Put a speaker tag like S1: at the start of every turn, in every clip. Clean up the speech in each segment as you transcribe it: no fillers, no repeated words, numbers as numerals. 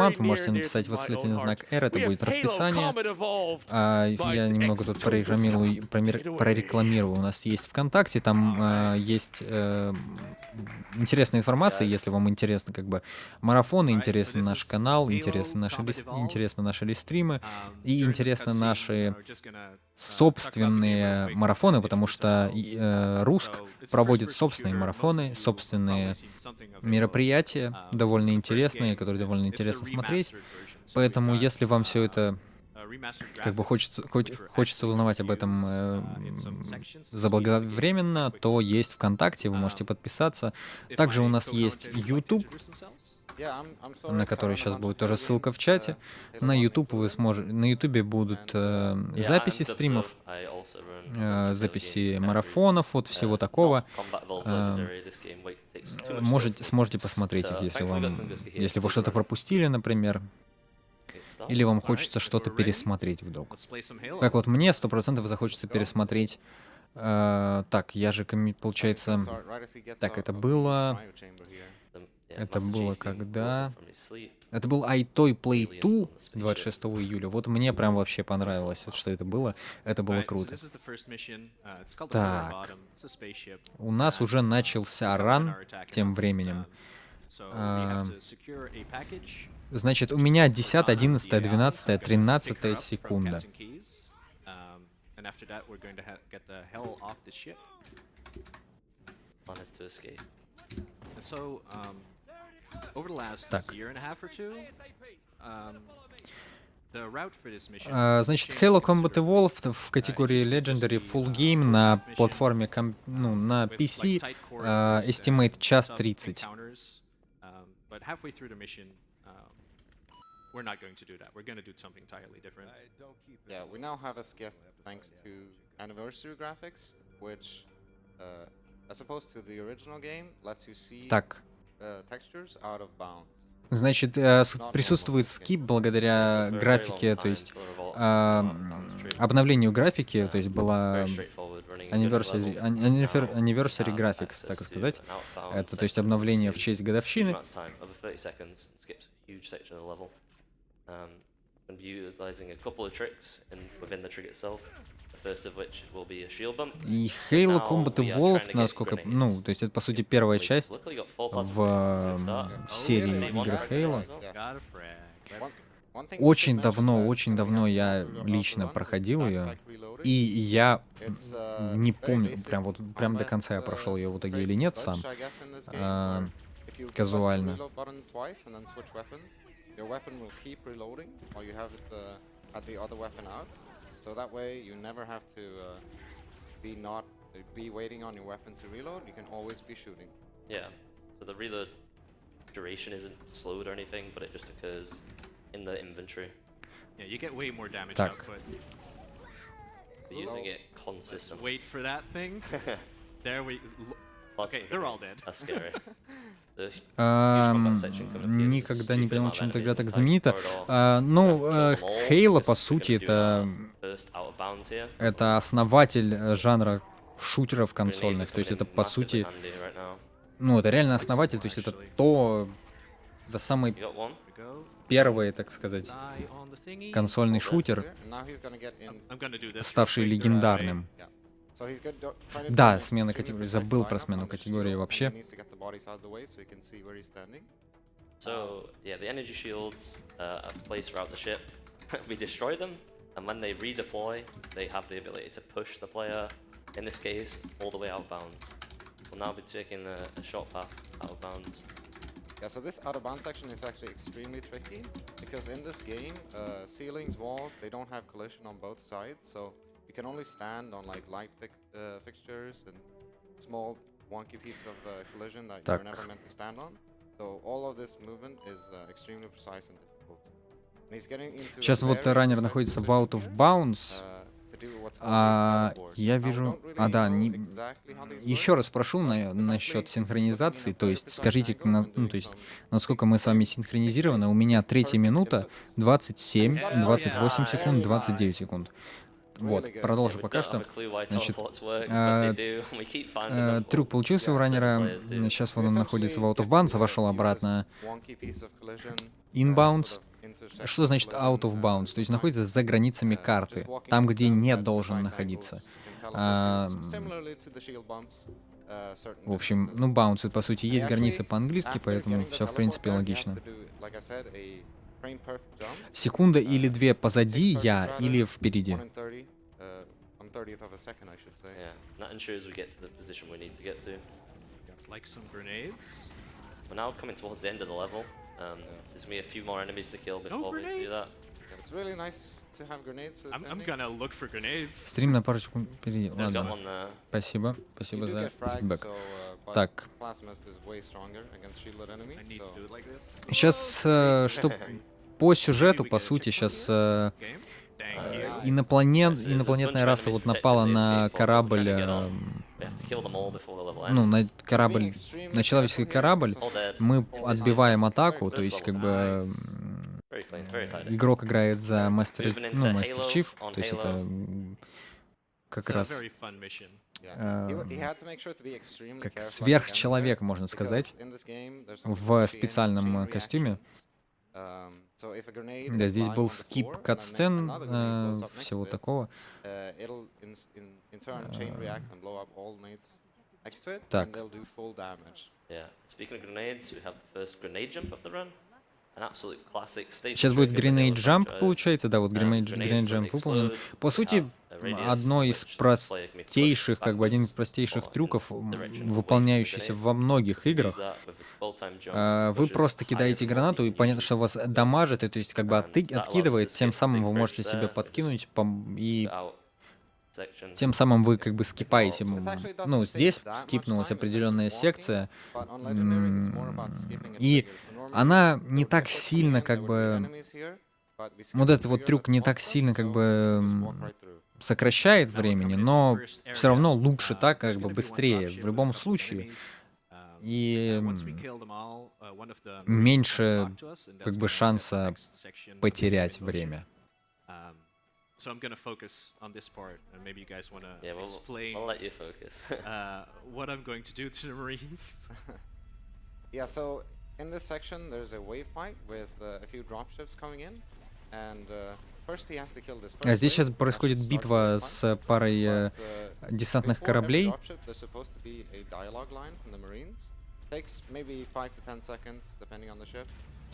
S1: команд, вы можете написать восклицательный знак R, это будет расписание. Я немного тут прорекламирую. У нас есть ВКонтакте, там есть интересная информация, если вам интересно как бы марафоны, интересен наш канал, интересны наши листримы и интересны наши собственные марафоны, потому что RUSC проводит собственные марафоны, собственные мероприятия, довольно интересные, которые довольно интересно смотреть. Поэтому, если вам все это как бы хочется узнавать об этом заблаговременно, то есть ВКонтакте, вы можете подписаться. Также у нас есть YouTube, на который сейчас будет тоже ссылка в чате. На YouTube на YouTube будут записи стримов, записи марафонов, вот всего такого. Сможете посмотреть их, если вы что-то пропустили, например, или вам хочется что-то пересмотреть вдруг. Как вот мне 100% захочется пересмотреть. Так, я же, получается... Так, это было когда? Это был iToy Play 2 26 июля. Вот мне прям вообще понравилось, что это было. Это было круто. Так. У нас уже начался ран тем временем. Значит, у меня 10, 11, 12, 13 секунда. Так. Значит, Halo Combat Evolved в категории Legendary Full Game на платформе, на PC, estimate час 30.
S2: We're not going to do that. We're going to do something entirely different.
S3: Yeah, we now have a skip thanks to anniversary graphics, which, as opposed to the original game, lets you see textures out of bounds.
S1: Значит, присутствует скип благодаря графике, то есть обновлению графики, то есть была anniversary graphics, так сказать. Это, то есть обновление в честь годовщины. И Halo Combat Evolved, насколько, то есть это по сути первая часть в серии игр Halo. Очень давно я лично проходил ее, и я не помню, прям до конца я прошел ее в итоге или нет сам, казуально.
S3: Your weapon will keep reloading while you have it at the other weapon out, so that way you never have to be waiting on your weapon to reload. You can always be shooting.
S4: Yeah. So the reload duration isn't slowed or anything, but it just occurs in the inventory.
S2: Yeah, you get way more damage output.
S4: Using it consistently.
S2: Wait for that thing. There we. Okay, they're all dead.
S4: That's scary.
S1: Никогда не понял, чем тогда так знаменито. Halo, по сути, это основатель жанра шутеров консольных. То есть это, по сути, это реально основатель, то есть это самый первый, так сказать, консольный шутер, ставший легендарным. Да, смена категории. Забыл про смену категории вообще.
S4: So, yeah, the energy shields are placed throughout the ship. We destroy them, and when they redeploy, they have the ability to push the player, in this case, all the way out of bounds. We'll now be taking a short path out of bounds.
S3: Yeah, so this out of bounds section is actually extremely tricky, because in this game, ceilings, walls, they don't have collision on both sides, so you can only stand on like light fixtures and small wonky pieces of collision that you're never meant to stand on. So all of this movement is extremely precise and difficult. And he's getting into
S1: Сейчас вот раннер находится в out of bounds. Я вижу... Еще раз спрошу насчет синхронизации, то есть скажите, то есть насколько мы с вами синхронизированы. У меня 3 минута, 27, 28 секунд, 29 секунд. Вот,
S3: Really good.
S1: продолжу
S4: We
S1: пока
S4: don't
S1: что.
S4: have a clue why
S1: Значит,
S4: teleports work, but they do, and we keep finding them.
S1: трюк получился у
S3: Yeah,
S1: раннера.
S4: players do.
S1: Сейчас
S3: We
S1: вот он находится в
S3: essentially
S1: out of
S3: get
S1: bounds,
S3: to,
S1: вошел
S3: use this
S1: обратно
S3: wonky piece of collision,
S1: inbounds.
S3: sort of intersect
S1: Что значит
S3: collision,
S1: out of bounds? То есть
S3: time.
S1: находится за границами
S3: Just
S1: карты,
S3: walking
S1: там,
S3: into
S1: где
S3: them
S1: не
S3: at
S1: должен
S3: precise
S1: находиться.
S3: angles can teleport you,
S1: Ам,
S3: similarly to the shield bumps, certain
S1: В общем,
S3: distances.
S1: ну, bounce, по сути,
S3: And
S1: есть границы
S3: actually,
S1: по-английски,
S3: after
S1: поэтому
S3: getting the
S1: все, в
S3: teleport
S1: принципе,
S3: there, you have
S1: логично.
S3: to do, like I said, a frame perfect jump.
S1: Секунда или две
S3: Tick
S1: позади
S3: perfect
S1: я
S3: rather,
S1: или впереди.
S3: 1 in 30, 1/30th of a second, I should say.
S4: Yeah, that ensures we get to the position we need to get to.
S2: Like some grenades.
S4: We're now coming towards the end of the level. There's gonna be a few more enemies to kill before we do
S2: grenades?
S4: that.
S3: Yeah, it's really nice to have grenades for this
S2: I'm
S3: ending.
S2: gonna look for grenades.
S1: Стрим на пару секунд впереди.
S4: There's got
S1: Ладно,
S4: one there.
S1: спасибо.
S3: You
S1: Спасибо
S3: do
S1: за
S3: get frags,
S1: фидбэк.
S3: so, but
S1: Так,
S3: plasma is way stronger against shielded enemies.
S2: I need to
S3: So
S2: do it like this.
S1: сейчас, что по сюжету, по сути, сейчас
S2: Game. Thank you.
S1: инопланетная раса вот напала на корабль,
S4: We have to kill them all before the level
S1: ну, на
S4: ends.
S1: корабль,
S3: extremely
S1: на человеческий
S3: careful here
S1: корабль.
S3: because
S4: All dead.
S1: Мы
S4: It's
S1: отбиваем
S4: fine.
S1: атаку, то
S4: First
S1: есть как
S4: level.
S1: бы
S2: Nice.
S4: Very clean, very tight.
S1: игрок играет за мастер,
S4: Moving into
S1: ну, мастер
S4: Halo,
S1: Чиф,
S4: on
S1: то есть это
S2: It's
S1: как
S2: a
S1: раз
S2: very fun mission.
S3: Yeah. He had to make sure to be extremely
S1: как
S3: careful at the end
S1: сверхчеловек,
S3: there,
S1: можно
S3: because
S1: сказать,
S3: in this game there's something
S1: в
S3: called chain
S1: специальном костюме.
S3: reactions. So if a grenade
S1: Да,
S3: is
S1: здесь
S3: lying
S1: был
S3: on the
S1: скип
S3: floor and then
S1: катсцен,
S3: another grenade blows up next
S1: всего
S3: to it,
S1: такого.
S3: It'll in turn chain react and blow up all nades next to it,
S1: Так.
S3: and they'll do full damage.
S4: Yeah. Speaking of grenades, we have the first grenade jump of the run. An absolute classic staple
S1: Сейчас будет
S4: trick of the
S1: гренейд
S4: Halo
S1: джамп,
S4: franchise.
S1: получается, да, вот гренейд
S4: Grenades, when
S1: джамп
S4: they
S1: выполнен.
S4: explode,
S1: По
S4: they
S1: сути,
S4: have a radius
S1: одно
S4: in
S1: из
S4: which the player can be pushed
S1: простейших, как бы один из
S4: backwards
S1: простейших
S4: or in
S1: трюков,
S4: direction away from the
S1: выполняющийся
S4: grenade.
S1: во многих
S4: Use
S1: играх.
S4: that with a bolt-time jump to
S1: Вы
S4: push us
S1: просто
S4: higher
S1: кидаете
S4: than what
S1: гранату,
S4: we
S1: и
S4: can
S1: понятно,
S4: usually
S1: что вас
S4: do.
S1: дамажит, и то есть как бы
S4: And that allows us to
S1: откидывает, тем
S4: skip the
S1: самым
S4: big
S1: вы можете
S4: bridge
S1: себя
S4: there, which
S1: подкинуть, и
S4: out section.
S1: тем самым вы как бы скипаете.
S3: This actually doesn't
S1: Ну,
S3: take
S1: здесь
S3: that much
S1: скипнулась
S3: time in terms of
S1: определенная
S3: walking,
S1: секция,
S3: but on Legendary it's more about skipping a
S1: и
S3: trigger. So normally
S1: она не
S3: there would be
S1: так
S3: a ship coming
S1: сильно
S3: in,
S1: как
S3: there would be
S1: бы...
S3: enemies here, but we skip
S1: Вот
S3: the
S1: этот вот
S3: trigger
S1: трюк
S3: that
S1: не
S3: spawns
S1: так
S3: them,
S1: сильно как
S3: so
S1: бы
S3: you just walk right through.
S1: сокращает
S2: Now we're
S1: времени,
S2: coming into
S1: но
S2: the first
S1: все
S2: area.
S1: равно лучше так,
S2: There's
S1: как бы
S2: gonna be one
S1: быстрее,
S2: dropship
S1: в
S2: with a
S1: любом
S2: couple of
S1: случае.
S2: enemies.
S1: И
S2: Once we kill them all, one of the Marines is
S1: меньше
S2: gonna talk to us, and
S1: как
S2: that's
S1: бы
S2: gonna set the
S1: шанса
S2: next section of the
S1: потерять
S2: motion.
S1: время.
S2: So I'm gonna focus on this part, and maybe you guys wanna
S4: Yeah,
S2: explain
S4: we'll let you focus.
S2: what I'm going to do to the Marines.
S3: Yeah, so in this section there's a wave fight with a few dropships coming in, and first he has to kill this first
S1: Здесь
S3: wave.
S1: сейчас
S3: That
S1: происходит
S3: should start the
S1: битва
S3: wave
S1: с
S3: fight.
S1: парой
S3: But,
S1: десантных
S3: before every
S1: кораблей.
S3: dropship, there's supposed to be a dialogue line from the Marines. Takes maybe 5 to 10 seconds, depending on the ship.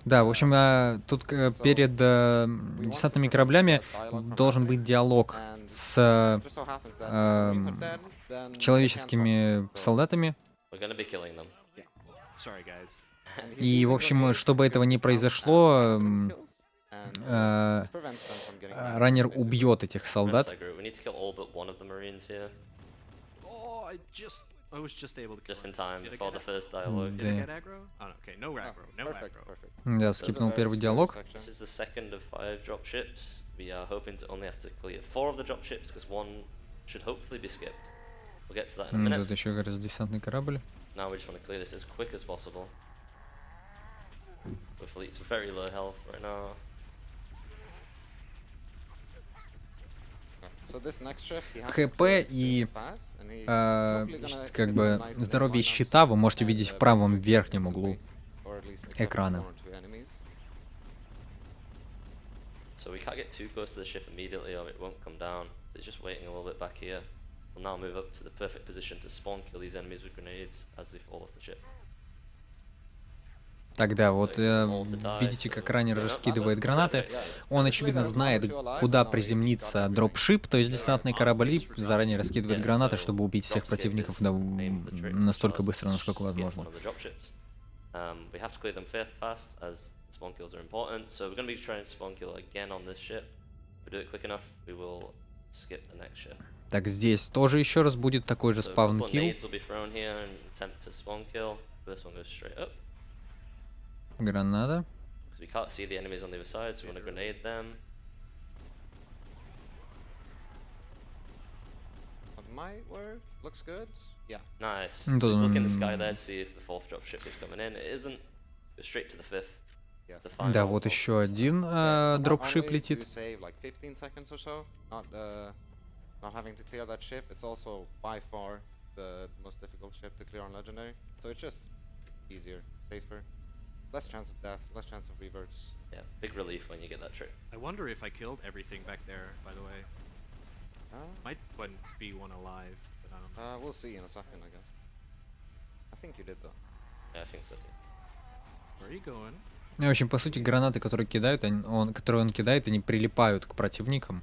S1: Да, в общем, тут перед десантными кораблями должен быть диалог с
S3: Just so happens that if the Marines are dead, then they can't talk.
S1: человеческими
S3: So-
S1: солдатами.
S4: We're gonna be killing them.
S2: Sorry, guys.
S3: and he's
S1: И, в
S3: using
S1: общем,
S3: grenades
S1: чтобы этого
S3: because
S1: не
S3: they count as
S1: произошло,
S3: accident kills, and, it prevents them from getting damaged,
S1: раннер
S3: basically.
S1: убьет этих
S4: That's
S1: солдат.
S4: our group. We need to kill all but one of the Marines here,
S2: Oh, I was just able to kill
S4: just in
S2: him.
S4: time
S2: Did I
S4: before
S2: get
S4: the first dialogue.
S2: Did I
S1: Да.
S2: get aggro? Oh, no, okay, no aggro, no
S3: Perfect,
S2: aggro.
S3: perfect.
S1: Я
S3: This is a
S1: скипнул
S3: very
S1: первый
S3: scary
S1: диалог.
S3: section.
S4: This is the second of 5 dropships. We are hoping to only have to clear 4 of the dropships because one should hopefully be skipped. We'll get to that in a minute.
S1: Тут еще как раз десантный корабль.
S4: Now we just want to clear this as quick as possible. The fleet's very low health right now.
S3: So this next ship, he has to
S1: ХП
S3: clear
S1: и
S3: extremely fast, and he- it's hopefully gonna
S1: как
S3: hit
S1: бы
S3: some nice
S1: здоровье
S3: lineups
S1: щита вы можете
S3: and,
S1: видеть в правом
S3: basically
S1: верхнем
S3: instantly,
S1: углу
S3: or at least except for
S1: экрана.
S3: one or two enemies.
S4: So we can't get too close to the ship immediately or it won't come down. So it's just waiting a little bit back here. We'll now move up to the perfect position to spawn kill these enemies with grenades as they fall off the ship.
S1: Тогда вот видите, как раннер раскидывает гранаты. Он, очевидно, знает, куда приземлится дропшип, то есть десантный корабль, и заранее раскидывает гранаты, чтобы убить всех противников настолько быстро, насколько возможно.
S4: We have to clear them fast as spawn kills are important. So we're going to be trying to spawn kill again on this ship. If we do it quick enough, we will skip the next ship.
S1: Так, здесь тоже еще раз будет такой же
S4: So a
S1: спавн
S4: couple of
S1: килл.
S4: nades will be thrown here and attempt to spawn kill. First one goes straight up.
S1: Граната.
S4: Because we can't see the enemies on the other side, so we want to grenade them.
S3: That might work. Looks good. Yeah.
S4: Nice.
S1: Ну,
S4: So
S1: тут
S4: he's looking in the
S1: он-
S4: sky there to see if the 4th dropship is coming in. It isn't. Go straight to the 5th.
S3: Yeah.
S4: It's the final.
S1: Да, вот еще один
S3: So not
S1: дропшип
S3: only do
S1: летит.
S3: you save like 15 seconds or so, not not having to clear that ship. It's also by far the most difficult ship to clear on Legendary. So it's just easier, safer, less chance of death, less chance of reverts.
S4: Yeah, big relief when you get that trick.
S2: I wonder if I killed everything back there, by the way. Might be one alive, but I don't know.
S3: We'll see in a second, I guess. I think you did though.
S4: Yeah, I think so too.
S2: Where are you going?
S1: Ну, в общем, по сути, гранаты, которые кидают, которые он кидает, они прилипают к противникам.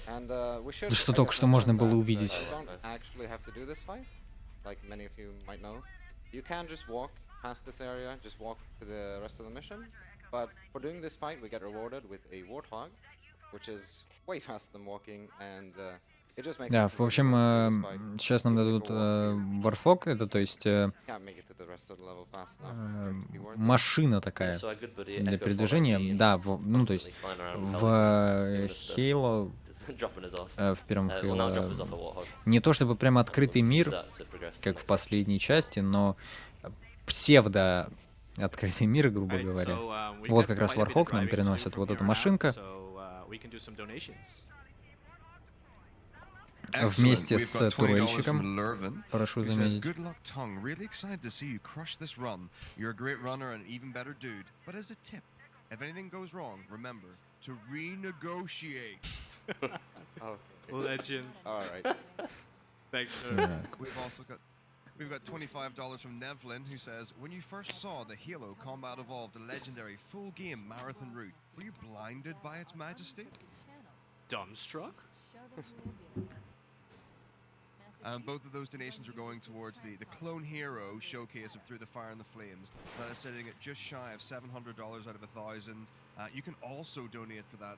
S3: And we should,
S1: Что
S3: I
S1: только
S3: guess,
S1: что можно
S3: mention
S1: было
S3: that,
S1: увидеть.
S3: you don't actually have to do this fight, like many of you might know. You can just walk past this area, just walk to the rest of the mission. But for doing this fight, we get rewarded with a warthog, which is way faster than walking, and it just makes
S1: Да,
S3: it
S1: в общем,
S3: really worth to do this fight.
S1: сейчас нам
S3: Even if
S1: дадут
S3: you walk,
S1: варфок, это то есть
S3: you can't make it to the rest of the level fast enough for it to be worth it.
S1: машина
S4: Yeah,
S1: такая
S4: so our good buddy
S1: для
S4: Echo
S1: передвижения.
S4: 419
S1: Да, ну то есть
S4: constantly flying around
S1: в
S4: Pelican, doing this stuff,
S1: Halo,
S4: dropping us off.
S1: в первом
S4: Well, now drop us
S1: Halo,
S4: off a Warthog.
S1: не то чтобы прямо открытый
S4: We'll use
S1: мир,
S4: that to progress to the
S1: как в
S4: next
S1: последней части, но псевдо открытый мир, грубо
S2: Alright,
S1: говоря.
S2: so, we
S1: Вот
S2: got
S1: как раз
S2: quite a bit of
S1: вархок нам
S2: driving to do
S1: переносит
S2: from
S1: вот
S2: here
S1: эта
S2: on out,
S1: машинка.
S2: so, we can do some donations.
S1: Вместе
S5: We've
S1: с
S5: got $20
S1: турельщиком.
S5: from Lurvin,
S1: Прошу
S5: who says,
S1: заметить.
S5: "Good luck, Tongue. Really excited to see you crush this run. You're a great runner and an even better dude. But as a tip, if anything goes wrong, remember to renegotiate."
S3: Okay.
S2: Legend.
S3: Alright.
S2: Thanks, sir.
S1: Так.
S5: We've got $25 from Nevlin, who says, "When you first saw the Halo Combat Evolved legendary full game marathon route, were you blinded by its majesty?"
S2: Dumbstruck?
S5: Both of those donations are going towards the Clone Hero showcase of Through the Fire and the Flames. That is sitting at just shy of $700 out of 1,000. You can also donate for that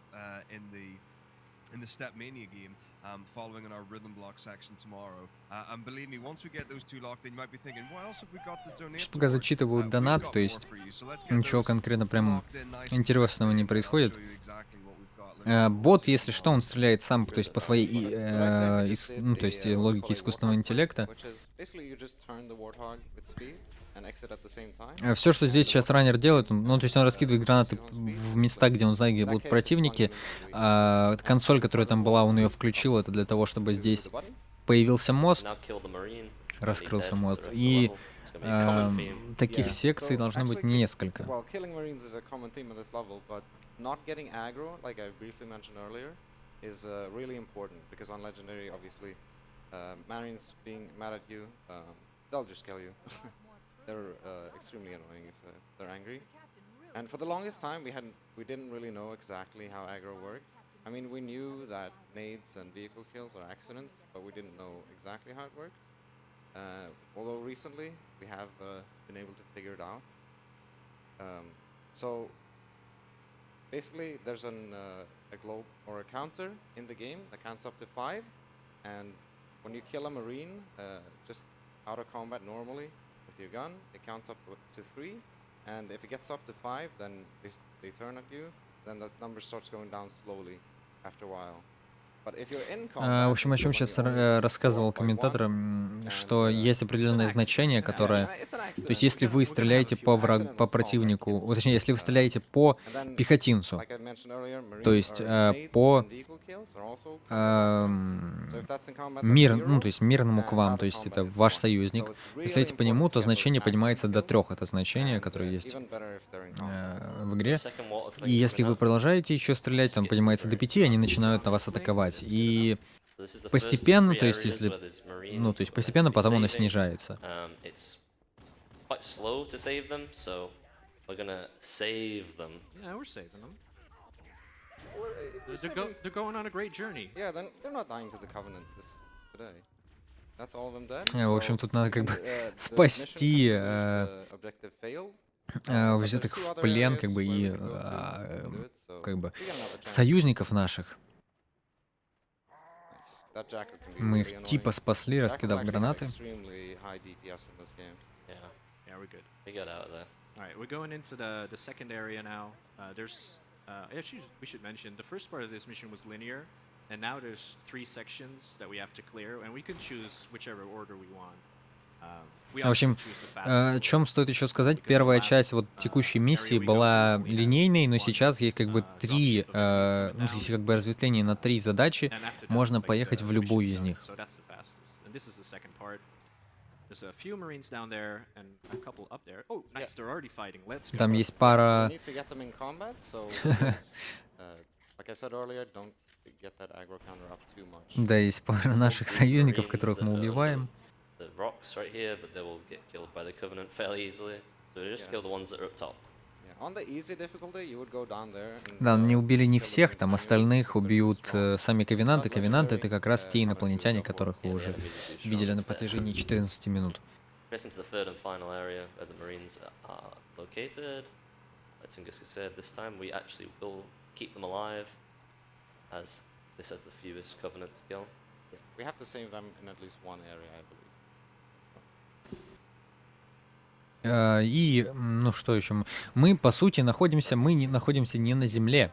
S5: in the Step Mania game, following in our Rhythm Block section tomorrow. And believe me, once we get those two locked in, you might be thinking, what else have we got to donate?
S1: Сейчас пока зачитывают донаты, то есть ничего конкретно прям интересного не происходит. Бот, если что, он стреляет сам, то есть по своей, ну, то есть логике искусственного интеллекта. Все, что здесь сейчас раннер делает, ну, то есть он раскидывает гранаты в места, где он знает, где будут противники. Консоль, которая там была, он ее включил, это для того, чтобы здесь появился мост, раскрылся мост. И таких секций должно быть несколько.
S3: Not getting aggro, like I briefly mentioned earlier, is really important because on Legendary, obviously, Marines being mad at you, they'll just kill you. They're extremely annoying if they're angry. And for the longest time, we didn't really know exactly how aggro worked. I mean, we knew that nades and vehicle kills are accidents, but we didn't know exactly how it worked. Although recently, we have been able to figure it out. So basically, there's a globe or a counter in the game that counts up to 5, and when you kill a marine, just out of combat normally with your gun, it counts up to 3, and if it gets up to 5, then they turn at you, then that number starts going down slowly after a while.
S1: В общем, о чем сейчас рассказывал комментатор, что есть определенное значение, которое... То есть, если вы стреляете по противнику, точнее, если вы стреляете по пехотинцу, то есть по ну, то есть мирному к вам, то есть это ваш союзник, вы стреляете по нему, то значение поднимается до 3, это значение, которое есть в игре. И если вы продолжаете еще стрелять, он поднимается до 5, они начинают на вас атаковать. И постепенно, то есть если, ну, то есть постепенно потом оно снижается. В общем, тут надо как бы спасти взятых в плен, как бы, и как бы союзников наших. Мы их типа спасли, раскидав гранаты.
S2: Alright, we're going into the second area now. Actually, we should mention, the first part of this mission was linear, and now there's 3 sections that we have to clear, and we can choose whichever order we want. We
S1: В общем,
S2: obviously choose the
S1: о
S2: fastest
S1: чем
S2: way.
S1: стоит еще сказать, первая часть вот текущей миссии была линейной, но сейчас есть как бы три, ну, то есть как бы разветвление на 3 задачи,
S2: And after that,
S1: можно
S2: like,
S1: поехать
S2: the
S1: в любую
S2: mission's
S1: из
S2: done.
S1: них.
S2: So that's the fastest. And this is the second part. There's a few Marines down there and a couple up there. Oh, nice, they're already fighting. Let's go.
S1: Там есть
S3: So we
S1: пара...
S3: need to get them in combat, so please, like I said earlier, don't get that aggro counter up too much.
S1: Да, есть пара наших
S4: Group
S1: союзников,
S4: Marines
S1: которых
S4: that
S1: мы
S4: are under
S1: убиваем.
S4: The rocks right here, but they will get killed by the Covenant fairly easily. So just
S3: Yeah.
S4: kill the ones that are up top.
S3: Yeah, on the easy difficulty, you would go down there and,
S1: Да, не убили не
S3: kill the
S1: всех,
S3: Marines
S1: там
S3: manually
S1: остальных
S3: because they're too
S1: убьют
S3: strong.
S1: сами ковенанты.
S3: Not
S1: Ковенанты — это
S3: legendary,
S1: как раз те
S3: how to do
S1: инопланетяне,
S3: the
S1: которых
S3: upwards.
S1: вы
S4: Yeah, the
S1: уже
S4: enemies are too strong
S1: видели на
S4: instead.
S1: протяжении 14 минут.
S4: Press into the third and final area where the Marines are located. Like Tunguska said, this time we actually will keep them alive, as this has the fewest Covenant to kill.
S3: We have to save them in at least one area, I believe.
S1: И, ну что еще? Мы, по сути, находимся, мы не находимся не на Земле.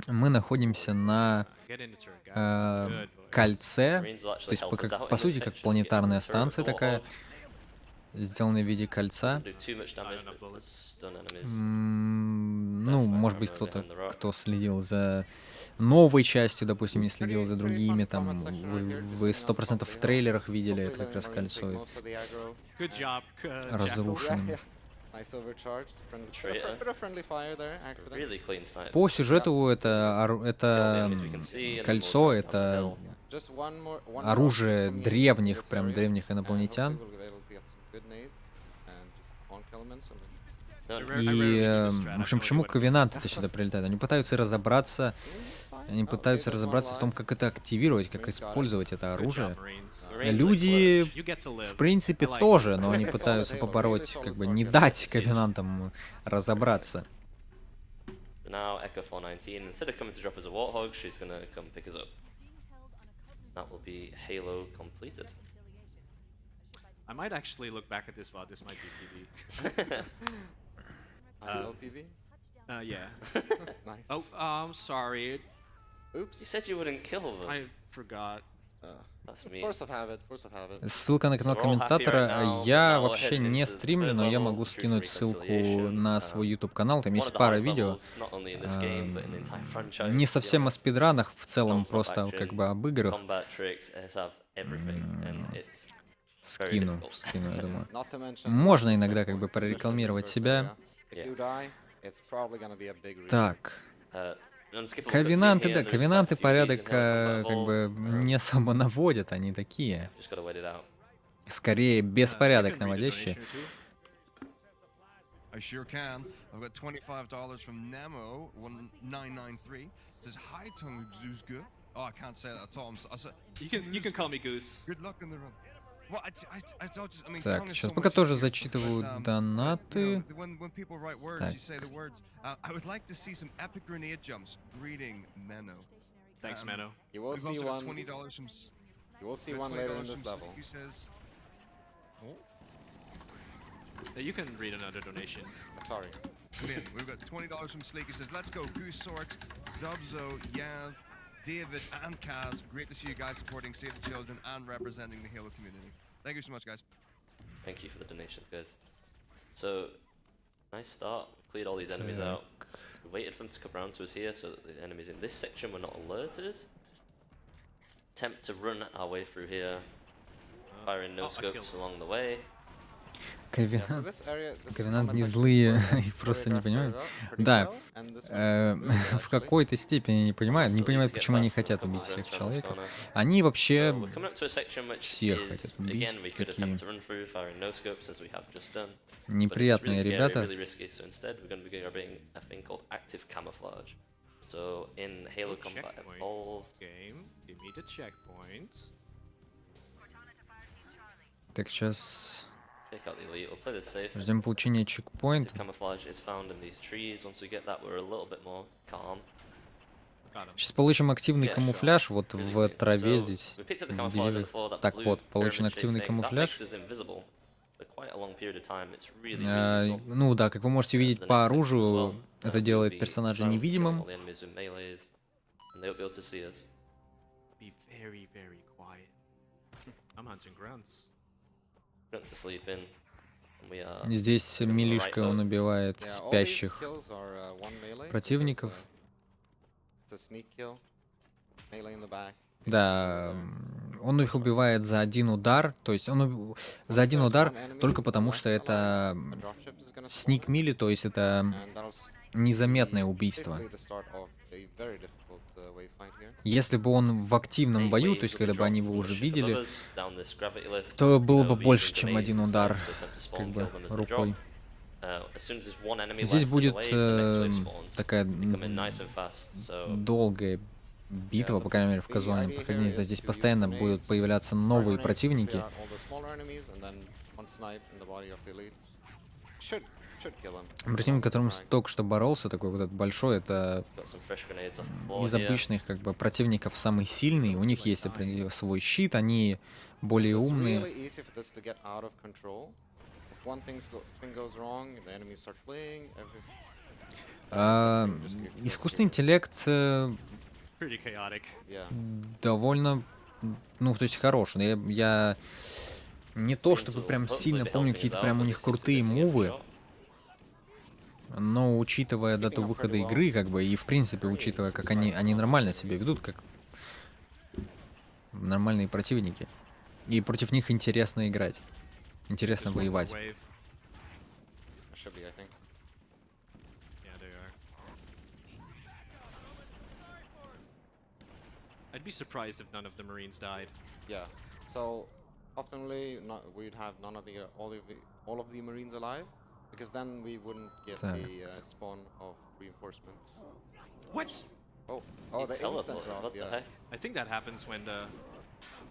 S1: Мы находимся на
S2: Get in the turret, guys. Good boys.
S1: кольце,
S4: Marines will
S1: то
S4: actually
S1: есть
S4: help us out
S1: по
S4: in this
S1: сути, как
S4: section, get
S1: планетарная
S4: the turret of
S1: станция
S4: the
S1: такая,
S4: Warthog.
S1: сделанная в виде кольца.
S4: Doesn't do too much damage,
S2: enough
S4: but
S2: bullets.
S4: does stun enemies.
S1: Ну,
S4: That's
S1: может
S4: like
S1: быть,
S4: armor
S1: кто-то,
S4: behind the rock.
S1: кто следил за новой частью, допустим, не следил за другими, там, вы 100% в трейлерах видели это как раз кольцо
S2: Good job, Jackal.
S1: разрушенным.
S3: Nice overcharge.
S4: Traitor.
S3: Bit of friendly fire there, accident.
S4: Really clean snipes.
S1: По сюжету это,
S4: Kill the
S1: это
S4: enemies we can see, and then we'll
S1: кольцо,
S4: jump down the
S1: это
S4: hill.
S3: Just one
S1: оружие
S3: more option coming in
S1: древних,
S3: this
S1: прям
S3: area,
S1: древних
S3: and
S1: инопланетян.
S3: hopefully we'll be able to get some good nades and just one elements and then
S4: No,
S1: И, в общем, почему ковенанты-то сюда прилетают? Они пытаются разобраться, они пытаются разобраться в том, как это активировать, как использовать это оружие. Люди, в принципе, тоже, но они пытаются побороть, как бы не дать ковенантам разобраться.
S4: Now Echo 419, instead of coming to drop us a Warthog, she's gonna come pick us up. That will be Halo completed.
S2: I might actually look back at this while this might be PB.
S3: ILO PV.
S2: Yeah.
S3: Nice.
S2: Oh, I'm sorry.
S4: You
S3: Oops.
S4: said you wouldn't kill them.
S2: I forgot.
S4: That's me.
S3: Force of habit. Force of habit.
S1: Ссылка на канал
S4: So we're all happy right
S1: комментатора.
S4: now,
S1: Я
S4: but now we're
S1: вообще
S4: heading
S1: не
S4: into the
S1: стримлю,
S4: third
S1: но я
S4: level,
S1: могу
S4: Truth and
S1: скинуть ссылку
S4: Reconciliation.
S1: на свой YouTube канал. Там
S4: One
S1: есть
S4: of the
S1: пара
S4: hardest
S1: видео.
S4: levels, not only in this game, but in the entire franchise,
S1: Не
S4: to be
S1: совсем о
S4: honest.
S1: спидранах, в целом
S4: Non-stop
S1: просто
S4: action,
S1: как бы об играх.
S4: Combat tricks, it has to have everything, and it's
S1: Скину,
S4: difficult.
S1: скину, я думаю.
S3: Not to mention
S1: Можно
S3: lots of
S1: иногда как бы
S3: checkpoints, especially in this
S1: прорекламировать
S3: first
S1: себя.
S3: area. If you die, it's probably gonna be a big reset.
S1: Так,
S4: unskippable
S1: ковенанты,
S4: cutscene
S1: да,
S4: here, there's
S1: ковенанты
S4: quite a few keys
S1: порядок
S4: in Halo Combat
S1: как бы
S4: Evolved.
S1: не особо наводят, они такие.
S4: Just gotta wait it out.
S1: Скорее
S2: You
S1: беспорядок
S2: can read a
S1: наводящие.
S2: donation or two.
S5: I sure can. I've got $25 from Nemo 1993. It says hi xTunguzka. Oh, I can't say that at all. I said,
S2: You can call me Goose.
S5: good luck in the run. Well, I mean,
S1: Так,
S5: tongue is
S1: сейчас
S5: so
S1: пока
S5: much
S1: тоже
S5: easier,
S1: зачитываю
S5: but, you
S1: донаты.
S5: know, when people write words,
S1: Так.
S5: you say the words. I would like to see some epic grenade jumps. Greeting, Menno.
S2: Thanks, Mano.
S3: You will
S5: We've
S3: see
S5: also got
S3: one.
S5: $20 from.
S3: You will see
S5: we've got
S3: one later in
S5: $20
S3: this
S5: from
S3: level.
S5: Who says?
S2: You can read another donation.
S3: Sorry.
S5: Brilliant. We've got $20 from Sleek who says, let's go, Goose Sorts, Dubzo, Yav, David, and Kaz. Great to see you guys supporting Save the Children and representing the Halo community. Thank you so much, guys.
S4: Thank you for the donations, guys. So, nice start. Cleared all these enemies out. We waited for them to come around to us here so that the enemies in this section were not alerted. Attempt to run our way through here. Firing no
S2: I
S4: scopes
S2: killed him.
S4: along the way.
S3: Yeah, so this area, this
S1: Ковенант
S3: combat
S1: не
S3: section is
S1: злые,
S3: where,
S1: их просто не
S3: choreographed
S1: понимают.
S3: pretty
S1: Да,
S3: well, and this one really well,
S1: в
S3: actually.
S1: какой-то степени не понимают, не
S4: Still need
S1: понимают,
S4: to get
S1: почему они
S4: past a
S1: хотят
S4: couple
S1: убить
S4: of
S1: всех
S4: grunts around this
S1: человеков.
S4: corner.
S1: Они вообще
S4: So we're coming up to a section which
S1: всех
S4: is,
S1: хотят убить,
S4: again, we could
S1: такие
S4: attempt to run through, firing no scopes as we have just done. But it's
S1: неприятные
S4: really scary,
S1: ребята.
S4: really risky, so instead we're going to be grabbing a thing called active camouflage. So in Halo Combat
S2: Checkpoint.
S4: Evolved,
S2: Game. Give me the checkpoint.
S1: Так, сейчас
S4: pick out the elite, we'll play this safe.
S1: ждем получения
S4: Active
S1: чекпоинта.
S4: camouflage is found in these trees. Once we get that, we're a little bit more calm.
S2: Got him.
S1: Сейчас получим активный
S4: Yeah,
S1: камуфляж вот
S4: Really
S1: в
S4: good.
S1: траве
S4: So,
S1: здесь,
S4: we picked up the
S1: в
S4: camouflage
S1: деревьях.
S4: before, that
S1: Так
S4: blue
S1: вот, получен
S4: pyramid-shaped
S1: активный
S4: thing. That
S1: камуфляж.
S4: makes us invisible for quite a long period of time. It's really, really useful.
S1: Ну да, как вы можете
S4: For
S1: видеть
S4: the
S1: по
S4: next section as
S1: оружию,
S4: well.
S1: это
S4: We'll
S1: делает
S4: be
S1: персонажа
S4: silent, killing
S1: невидимым.
S4: all the enemies with melees, and they won't be able to see us.
S2: Be very, very quiet. I'm hunting grunts.
S4: Put to sleep in. And we are
S1: Здесь милишка, он убивает
S3: Yeah, all these
S1: спящих
S3: kills are one melee. because,
S1: противников.
S3: It's a sneak kill. Melee in the back.
S1: Да, он их убивает за один удар, то есть он за один удар только потому, что это сник мили, то есть это незаметное убийство. Если бы он в активном бою, то есть когда бы они его уже видели, то было бы больше, чем один удар, как бы, рукой. Здесь будет такая долгая битва, по крайней мере, в казуальном прохождении. Здесь постоянно будут появляться новые противники. Противник, которым только что боролся, такой вот этот большой, это из обычных как бы противников самый сильный. У них есть свой щит, они более умные. Искусственный интеллект довольно, ну, то есть хороший. Я не то чтобы прям сильно помню какие-то прям у них крутые мувы, но учитывая дату выхода игры, как бы, и в принципе, учитывая, как они нормально себя ведут, как нормальные противники. И против них интересно играть. Интересно воевать.
S2: I'd be surprised if none of the Marines died.
S3: Yeah. So optimally, we'd have none of the all of the Marines alive, because then we wouldn't get the spawn of reinforcements.
S2: What?
S3: Oh, they instant drop. Yeah.
S2: I think that happens when the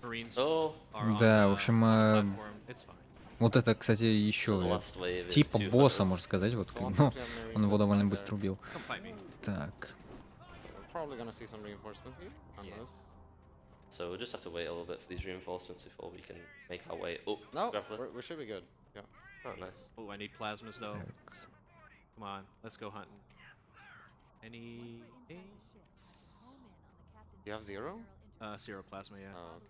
S2: Marines
S4: Oh.
S2: are on
S1: Да, в
S2: the
S1: общем,
S2: platform. It's fine.
S1: вот это, кстати, еще типа босса, можно сказать, вот, ну, он его довольно быстро убил.
S2: Come fight me.
S1: Так.
S3: Probably gonna see some reinforcement here, unless.
S4: So we'll just have to wait a little bit for these reinforcements before we can make our way. Oh,
S3: No,
S4: grappler.
S3: we should be good. Yeah.
S4: Oh, nice.
S2: Oh, I need plasmas though. Come on, let's go hunting. Any?
S3: You have 0?
S2: Zero plasma, yeah.
S3: Oh, okay.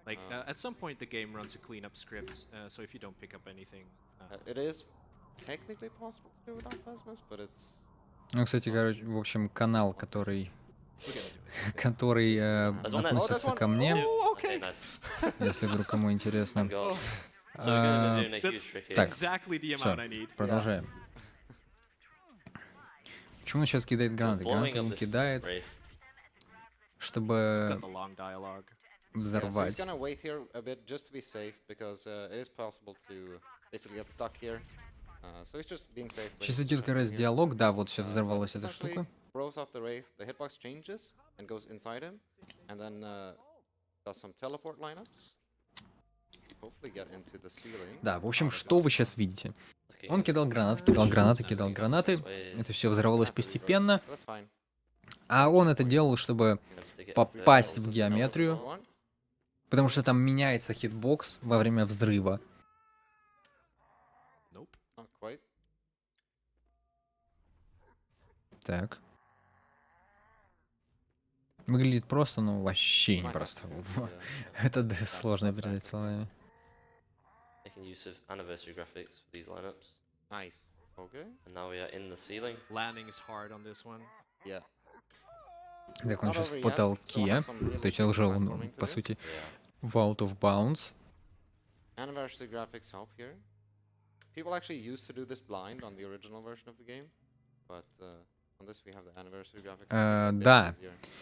S2: Like at some point the game runs a cleanup script, so if you don't pick up anything.
S3: It is technically possible to do without plasmas, but it's.
S1: Ну, кстати, короче, в общем, канал, который относится ко мне,
S4: Okay, nice.
S1: если вдруг кому интересно.
S4: Thank God. So we're gonna be doing a
S2: That's
S4: huge trick here.
S1: Так,
S2: exactly the
S1: всё,
S2: amount I need.
S1: продолжаем. Почему он сейчас кидает гранаты?
S4: Blowing
S1: Гранаты
S4: up
S1: он
S4: this
S1: кидает,
S4: Wraith.
S1: чтобы
S2: Got the long dialogue.
S3: Yeah, so he's
S1: взорвать.
S3: gonna wait here a bit just to be safe, because it is possible to basically get stuck here. So he's just being safe.
S1: Сейчас идет как раз диалог, да, вот все взорвалась эта
S3: Essentially,
S1: штука.
S3: throws off the wraith, the hitbox changes and goes inside him, and then does some teleport lineups. Hopefully get into the ceiling.
S1: Да, в общем, что вы сейчас видите? Он кидал гранаты, кидал гранаты, кидал гранаты. Это все взорвалось постепенно.
S3: That's fine.
S1: А он это делал, чтобы попасть в геометрию, потому что там меняется хитбокс во время взрыва.
S2: Nope.
S3: Not quite.
S1: Так. Выглядит просто, но вообще не просто. Это да, сложно передать словами.
S4: Making use of anniversary graphics for these lineups.
S3: Nice. Okay.
S4: And now we are in the ceiling.
S2: Landing is hard on this one.
S3: Yeah.
S1: Так, он сейчас в потолке. То есть уже он, по сути,
S4: Yeah.
S1: в out of bounds.
S3: Anniversary graphics help here. People actually used to do this blind on the original version of the game, but on this we have the anniversary graphics.
S1: Да.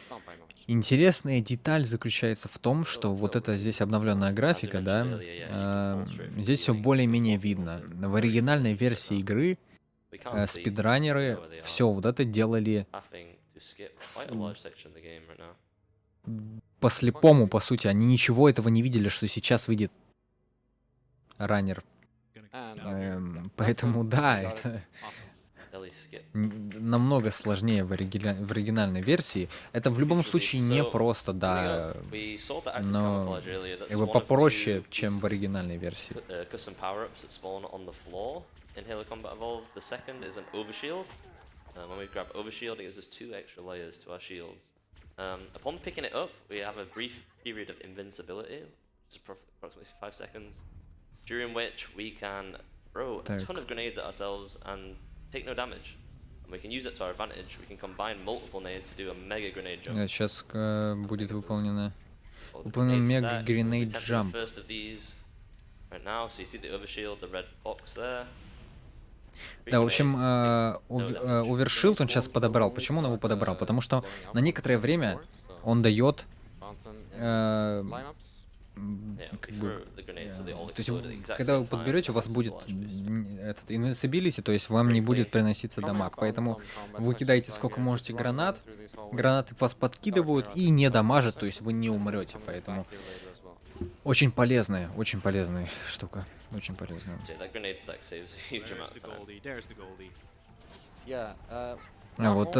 S3: Not by much.
S1: Интересная деталь заключается в том, что вот эта здесь обновленная графика, да, здесь все более-менее видно. В оригинальной версии игры
S4: We can't see
S1: спидранеры
S4: where they are.
S1: все вот это делали
S4: Having to skip quite a large section of the game right now.
S1: по-слепому, по сути. Они ничего этого не видели, что сейчас выйдет раннер.
S3: And that's
S1: Поэтому
S3: good,
S1: да,
S3: because
S1: это
S4: Belly skip.
S1: намного сложнее в оригинальной версии. Это в любом случае не просто, да,
S4: We saw the active
S1: но
S4: camouflage earlier. That's
S1: как бы
S4: one of
S1: попроще,
S4: two
S1: чем в оригинальной версии.
S4: custom power-ups that spawn on the floor in Halo Combat Evolved. The second is an overshield. When we grab overshield, it gives us 2 extra layers to our shields. Upon picking it up, we have a brief period of invincibility, which is approximately 5 seconds. during which we can throw a
S1: Так.
S4: ton of grenades at ourselves and take no damage. And we can use it to our advantage. We can combine multiple nades to do a mega grenade jump.
S1: Сейчас будет выполнено.
S4: Well, the
S1: Выполнен
S4: grenade
S1: мега
S4: stack,
S1: гренейд
S4: we tap
S1: jump.
S4: the first of these right now. So you see the overshield, the red box there.
S1: Да, в общем, овершилд он сейчас подобрал. Почему он его подобрал? Потому что на некоторое время он дает как бы, то есть, когда вы подберете, у вас будет этот invincibility, то есть вам не будет приноситься дамаг. Поэтому вы кидаете сколько можете гранат, гранаты вас подкидывают и не дамажат, то есть вы не умрете. Поэтому очень полезная штука. Очень полезная. Вот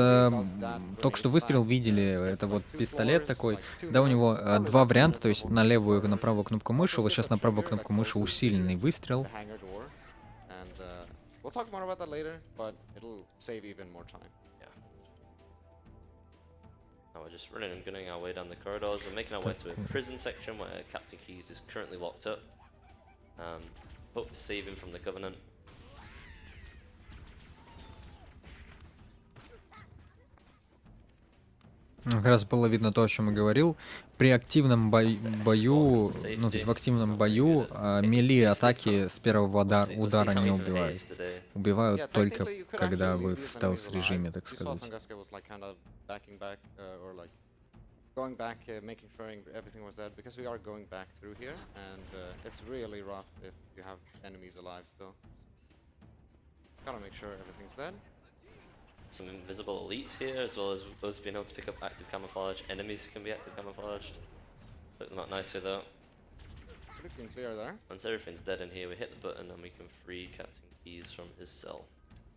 S1: только что выстрел видели, это вот пистолет такой, да, у него два варианта, то есть на левую и на правую кнопку мыши, вот сейчас на правую кнопку мыши усиленный выстрел.
S4: We're just running and gunning our way down the corridors. We're making our way to a prison section where Captain Keys is currently locked up. Hope to save him from the Covenant.
S1: Как раз было видно то, о чем я говорил. При активном бою, ну, то есть в активном бою, мели атаки с первого удара не убивают. Убивают только, когда вы в стелс-режиме, так сказать.
S3: Going back, making sure everything was dead, because we are going back through here, and it's really rough if you have enemies alive still. Gotta make sure everything's dead.
S4: Some invisible elites here, as well as us being able to pick up active camouflage. Enemies can be active camouflaged. Look them up nicely though.
S3: Looking clear there.
S4: Once everything's dead in here, we hit the button and we can free Captain Keys from his cell,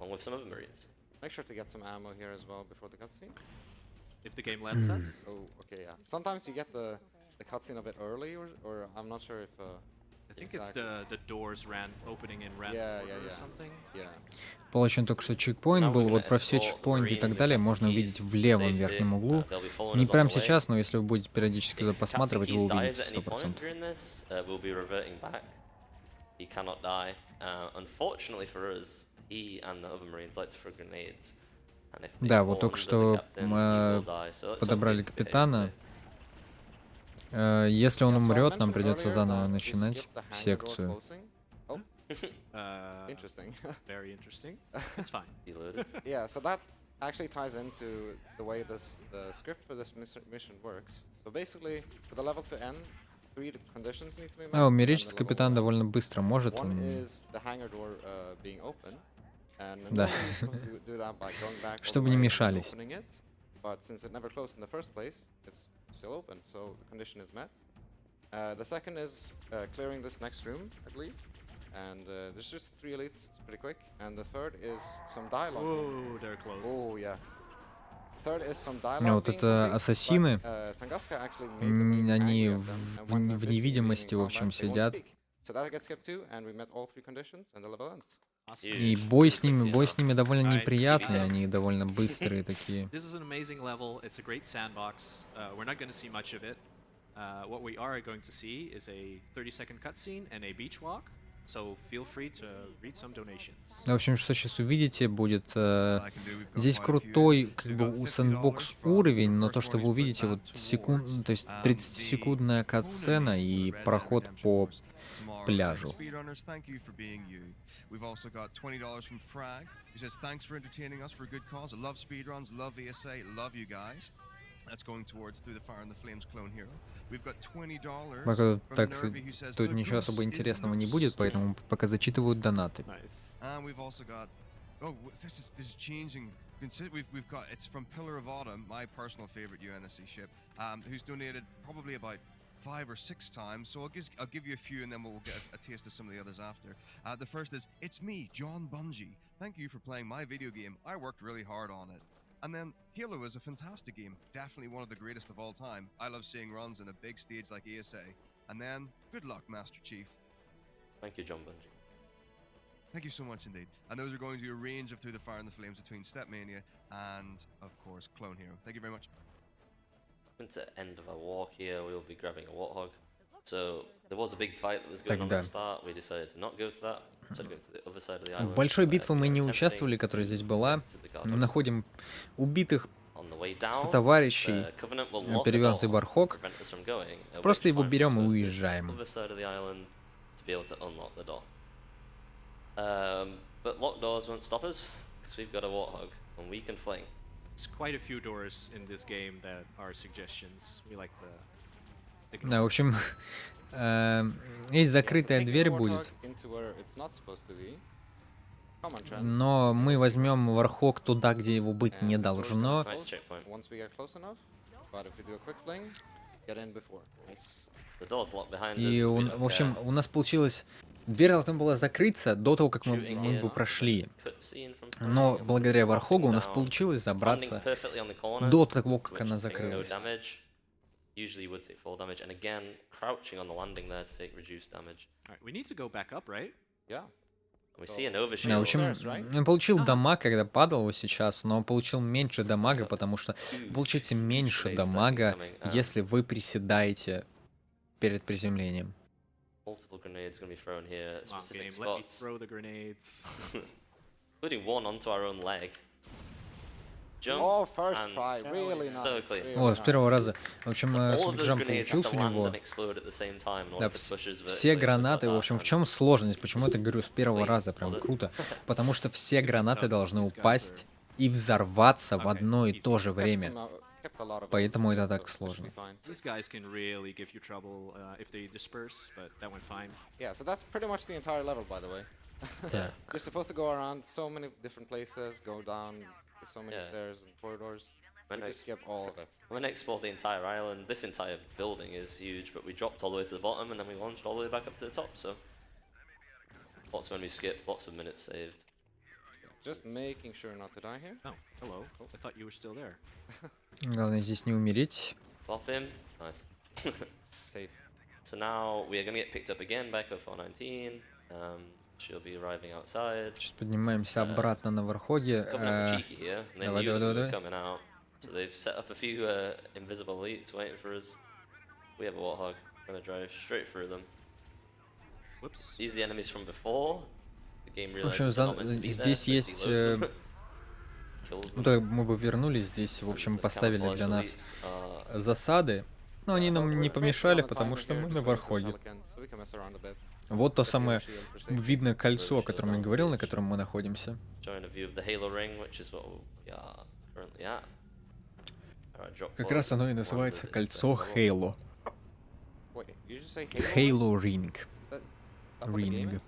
S4: along with some other Marines.
S3: Make sure to get some ammo here as well before the cutscene.
S2: If the game lets us.
S3: Oh, okay, yeah. Sometimes you get the cutscene a bit early, or I'm not sure if.
S2: I think it's the doors opening in random order or something.
S3: Yeah.
S1: Получен только что чекпоинт был, вот про все чекпоинты и так далее можно увидеть в левом верхнем углу. Не прямо сейчас, но если вы будете периодически туда посматривать, вы увидите 100%.
S4: He cannot die. Unfortunately for us, he and the other Marines like to throw grenades.
S1: Да, вот только что мы подобрали капитана. Если он умрет, нам придется заново начинать секцию.
S3: Interesting.
S2: Very interesting. It's fine.
S3: Yeah, so that actually ties into the way the script for this mission works. So basically, for the level to end, 3 conditions need to be met.
S1: Умереть капитан довольно быстро может.
S3: One is the hangar door being open.
S1: Да. Чтобы не мешались.
S3: But since it never closed in the first place, it's still open, so the condition is met. The second is clearing this next room, I believe. And there's just 3 elites, it's pretty quick. And the third is some dialogue.
S2: Oh, they're close.
S3: Oh, yeah. Third is some dialogue.
S1: Вот это ассасины, они в невидимости, в общем, сидят.
S3: So that gets skipped too, and we met all 3 conditions, and the level ends.
S1: И бой с ними довольно неприятный, они довольно быстрые такие.
S2: This is an amazing level. It's a great sandbox. We're not going to see much of it. What we are going to see is a 30-second cutscene and a beach walk. So feel free to read some donations.
S1: В общем, что сейчас увидите, будет здесь крутой как бы сэндбокс уровень, но то, что вы увидите, вот то есть 30-секундная катсцена и проход по пляжу.
S5: We've also got $20 from Frag. He says, thanks for entertaining us for a good cause. I love speedruns, love ASA, love you guys. That's going towards Through the Fire and the Flames Clone Hero. We've got $20 from Nervy, who says,
S1: тут ничего особо интересного не будет, поэтому пока зачитывают донаты.
S2: Nice.
S5: And we've also got, this is changing. We've got, it's from Pillar of Autumn, my personal favorite UNSC ship, who's donated probably about 5 or 6 times, so I'll give you a few and then we'll get a taste of some of the others after. The first is, it's me, John Bungie. Thank you for playing my video game. I worked really hard on it. And then, Halo is a fantastic game, definitely one of the greatest of all time. I love seeing runs in a big stage like ASA. And then, good luck, Master Chief.
S4: Thank you, John Bungie.
S5: Thank you so much indeed. And those are going to be a range of Through the Fire and the Flames between Stepmania and, of course, Clone Hero. Thank you very much.
S4: At the end of our walk here, we'll be grabbing a Warthog. So there was a big fight that was going on at
S1: Тогда.
S4: the start. We decided to not go to that. Instead, go to the other side of the island.
S1: В большой битве мы не
S4: attempting
S1: участвовали, которая здесь была.
S4: to the Guard.
S1: Находим убитых
S4: On the way down,
S1: сотоварищей,
S4: the Covenant will lock the
S1: перевернутый
S4: door
S1: Вархок.
S4: to prevent us from going, at
S1: Просто
S4: which
S1: его
S4: point we're
S1: берем и
S4: supposed to
S1: уезжаем.
S4: other side of the island to be able to unlock the door. But locked doors won't stop us because we've got a Warthog and we can fling.
S2: There's quite a few doors in this game that are suggestions. We like to.
S1: Да, в общем, есть закрытая
S3: Yeah, so taking
S1: дверь
S3: the
S1: будет,
S3: Warthog into where it's not supposed to be. Come on, Trent.
S1: но мы возьмем Вархок туда, где его быть не
S3: And this door's
S1: должно.
S3: gonna
S4: Nice
S3: close
S4: checkpoint.
S3: once we get close enough. But if we do a quick fling, get in before. Nice.
S4: The door's locked behind us.
S1: И,
S4: but we don't
S1: в общем,
S4: care.
S1: у нас получилось... Дверь должна была закрыться до того, как мы
S4: Shooting
S1: бы
S4: here,
S1: прошли.
S4: cutscene from
S1: Но
S4: Tony,
S1: благодаря Вархогу у нас
S4: down,
S1: получилось
S4: landing
S1: забраться
S4: perfectly on the corner,
S1: до того, как
S4: which
S1: она
S4: takes no
S1: закрылась.
S4: damage. Usually you would take full damage, and again, crouching on the landing there to take reduced damage.
S2: Alright, we need to go back up, right?
S3: Yeah.
S4: And we
S3: So-
S4: see an
S1: Да, в
S4: overshield.
S1: общем,
S3: Stairs, right?
S1: он получил дамаг, когда падал вот сейчас, но он получил меньше дамага, потому что вы получите меньше дамага, если вы приседаете перед приземлением.
S4: Multiple grenades going to be thrown here at
S2: Come on,
S4: specific
S2: game. Let me
S4: spots,
S2: throw the grenades.
S4: including one onto our own leg. Jump.
S3: Oh, first
S4: and
S3: try. Really
S4: so
S3: nice.
S4: clean.
S3: Really
S1: Вот, с первого
S3: nice.
S1: раза. В общем,
S4: So all of those
S1: суперджамп
S4: grenades have
S1: получился
S4: to
S1: у
S4: land
S1: него.
S4: and explode at the same time in order
S1: Да,
S4: to push us
S1: все
S4: vertically
S1: гранаты,
S4: into
S1: в общем,
S4: that
S1: в чем сложность? Почему это говорю с первого
S4: Wait,
S1: раза? Прям
S4: hold it.
S1: круто. Потому что все
S2: It's
S1: гранаты
S2: tough.
S1: должны
S2: These guys
S1: упасть и взорваться в
S2: Okay,
S1: одно и
S2: easy.
S1: то же
S3: Kept
S1: время.
S3: kept a lot of
S1: Поэтому
S3: them,
S1: это так
S3: so it should
S1: сложно.
S3: be fine.
S2: These guys can really give you trouble if they disperse, but that went fine.
S3: Yeah, so that's pretty much the entire level, by the way.
S1: Так.
S3: You're supposed to go around so many different places, go down so many
S4: Yeah.
S3: stairs and corridors.
S4: When
S3: You
S4: I,
S3: just skip all of it.
S4: when I explored the entire island, this entire building is huge, but we dropped all the way to the bottom and then we launched all the way back up to the top, so lots of enemies skipped, lots of minutes saved.
S3: Just making sure not to die here.
S2: Oh, hello. I thought you were still there.
S1: Главное здесь не умереть.
S4: Pop him, nice.
S3: Safe.
S4: So now we are going to get picked up again by Co-419. She'll be arriving outside.
S1: Сейчас поднимаемся обратно на Вархоге.
S4: Governor cheeky here. And they
S1: давай,
S4: knew
S1: давай,
S4: that we
S1: давай,
S4: were coming out. So they've set up a few invisible elites waiting for us. We have a Warthog. Gonna drive straight through them.
S2: Whoops.
S4: These are the enemies from before. The game
S1: В общем,
S4: realizes they're not meant to be
S1: здесь
S4: there.
S1: есть...
S4: It deloads them, kills
S1: Ну,
S4: them.
S1: то мы бы вернулись здесь, в
S4: And
S1: общем,
S4: the
S1: поставили
S4: camouflage
S1: для нас
S4: elites are-
S1: засады. Но они
S3: So
S1: нам не
S3: we're basically
S1: помешали,
S3: on a
S1: потому
S3: timer
S1: что
S3: here,
S1: мы
S3: just
S1: на
S3: waiting for
S1: Вархоге.
S3: Pelican, so we can mess around a bit.
S1: Вот то
S3: Get the
S1: самое
S3: shield for safety.
S1: видное кольцо, о
S4: Shield
S1: котором я
S4: down
S1: говорил, на
S4: bridge.
S1: котором мы находимся.
S4: Showing a view of the Halo Ring, which is what we are currently at. Alright, drop
S1: Как
S4: pod,
S1: раз оно и
S4: landed
S1: называется
S4: into
S1: кольцо
S4: the level.
S1: Хейло.
S3: Wait, you just say Halo?
S1: Halo Ring.
S3: That's that what the game
S1: Ring.
S3: is?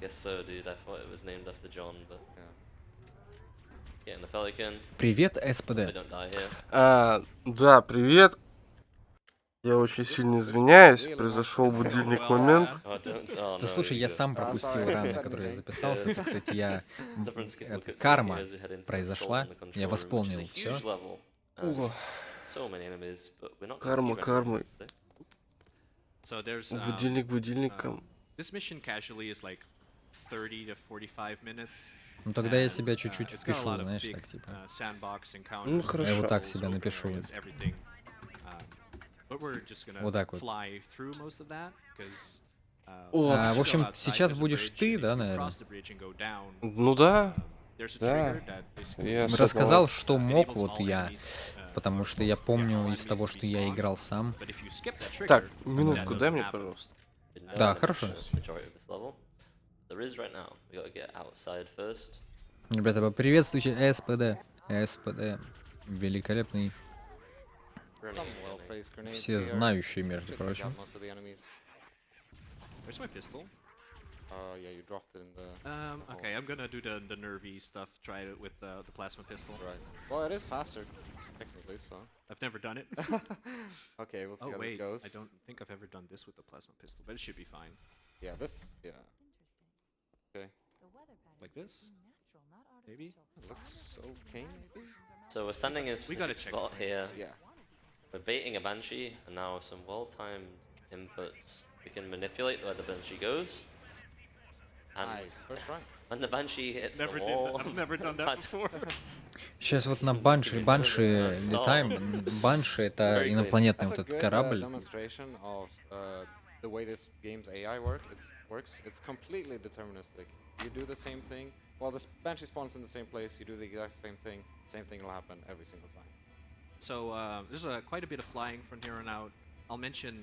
S4: Guess so, dude. I thought it was named after John, but
S3: Yeah.
S4: getting the Pelican.
S1: Привет,
S4: We
S1: СПД.
S4: don't die here.
S6: Да, привет. Я очень сильно извиняюсь, произошел будильник момент.
S4: Oh, oh,
S1: Да
S4: no,
S1: слушай,
S4: you're
S1: я
S4: good.
S1: сам пропустил
S3: sorry.
S1: рано,
S3: It's
S1: который я
S3: okay.
S1: записался. Это, кстати, я...
S4: Different skill
S1: Это
S4: cutscene
S1: карма
S4: here as we head into the
S1: произошла.
S4: assault on the control
S1: Я
S4: room, which is a
S1: восполнил
S4: huge
S1: все.
S4: level.
S6: О,
S4: So many enemies, but we're not gonna
S6: Карма
S4: see very
S6: кармой.
S4: many today.
S2: So there's
S6: Будильник будильником.
S2: this mission casually is like 30 to 45 minutes.
S1: Ну тогда я
S2: and,
S1: себя чуть-чуть
S2: it's got a
S1: впишу,
S2: lot of
S1: знаешь,
S2: big,
S1: так типа.
S2: sandbox encounters,
S6: Ну, хорошо.
S1: Я вот так
S2: levels,
S1: себя
S2: open
S1: напишу.
S2: areas, everything. But we're just gonna
S1: Вот так вот.
S2: fly through most of that, 'cause,
S6: О.
S2: once you
S1: В общем,
S2: go outside,
S1: сейчас
S2: there's a
S1: будешь
S2: bridge,
S1: ты,
S2: and if
S1: да,
S2: you
S1: наверное?
S2: cross the bridge and go down,
S6: Ну да,
S2: there's a
S6: да.
S2: trigger that basically
S6: Я
S1: Рассказал,
S6: согласен.
S1: что мог
S2: enables
S1: вот
S2: all
S1: я,
S2: enemies,
S1: потому что я помню из того, что я играл сам.
S2: but if you skip that trigger,
S6: Так,
S2: that
S6: минутку, дай
S2: doesn't
S6: мне,
S2: happen.
S6: пожалуйста.
S4: Didn't know
S1: Да,
S4: the
S1: хорошо.
S4: majority of this level. There is right now. We gotta get outside first.
S1: Ребята, поприветствуйте СПД. СПД. Великолепный,
S3: Some well-placed grenades
S1: все
S3: here.
S1: знающий, между
S3: Should take
S1: прочим.
S3: out most of the enemies.
S2: Where's my pistol?
S3: Yeah, you dropped it in the...
S2: Okay, I'm gonna do the nervy stuff. Try it with the plasma pistol.
S3: Right. Well, it is faster, technically, so...
S2: I've never done it.
S3: Okay, we'll see
S2: Oh
S3: how this
S2: wait,
S3: goes.
S2: I don't think I've ever done this with the plasma pistol, but it should be fine.
S3: Yeah, this... Yeah. Okay.
S2: Like this? Maybe?
S3: It looks okay, maybe?
S4: So we're standing in a
S2: We gotta
S4: specific
S2: check
S4: spot
S2: the
S4: here.
S3: Yeah.
S4: We're baiting a Banshee, and now with some well-timed inputs, we can manipulate where the Banshee goes. And
S3: Nice, first try.
S4: when the Banshee hits
S2: Never
S4: the
S2: did
S4: wall,
S2: that. I've never done that before.
S1: Сейчас вот на Банши летаем. Банши — это
S4: Very
S1: инопланетный
S3: That's
S1: вот
S3: a
S1: этот
S3: good
S1: корабль.
S3: demonstration of the way this game's AI works, it's completely deterministic. You do the same thing. Well, the Banshee spawns in the same place. You do the exact same thing will happen every single time.
S2: So there's quite a bit of flying from here on out. I'll mention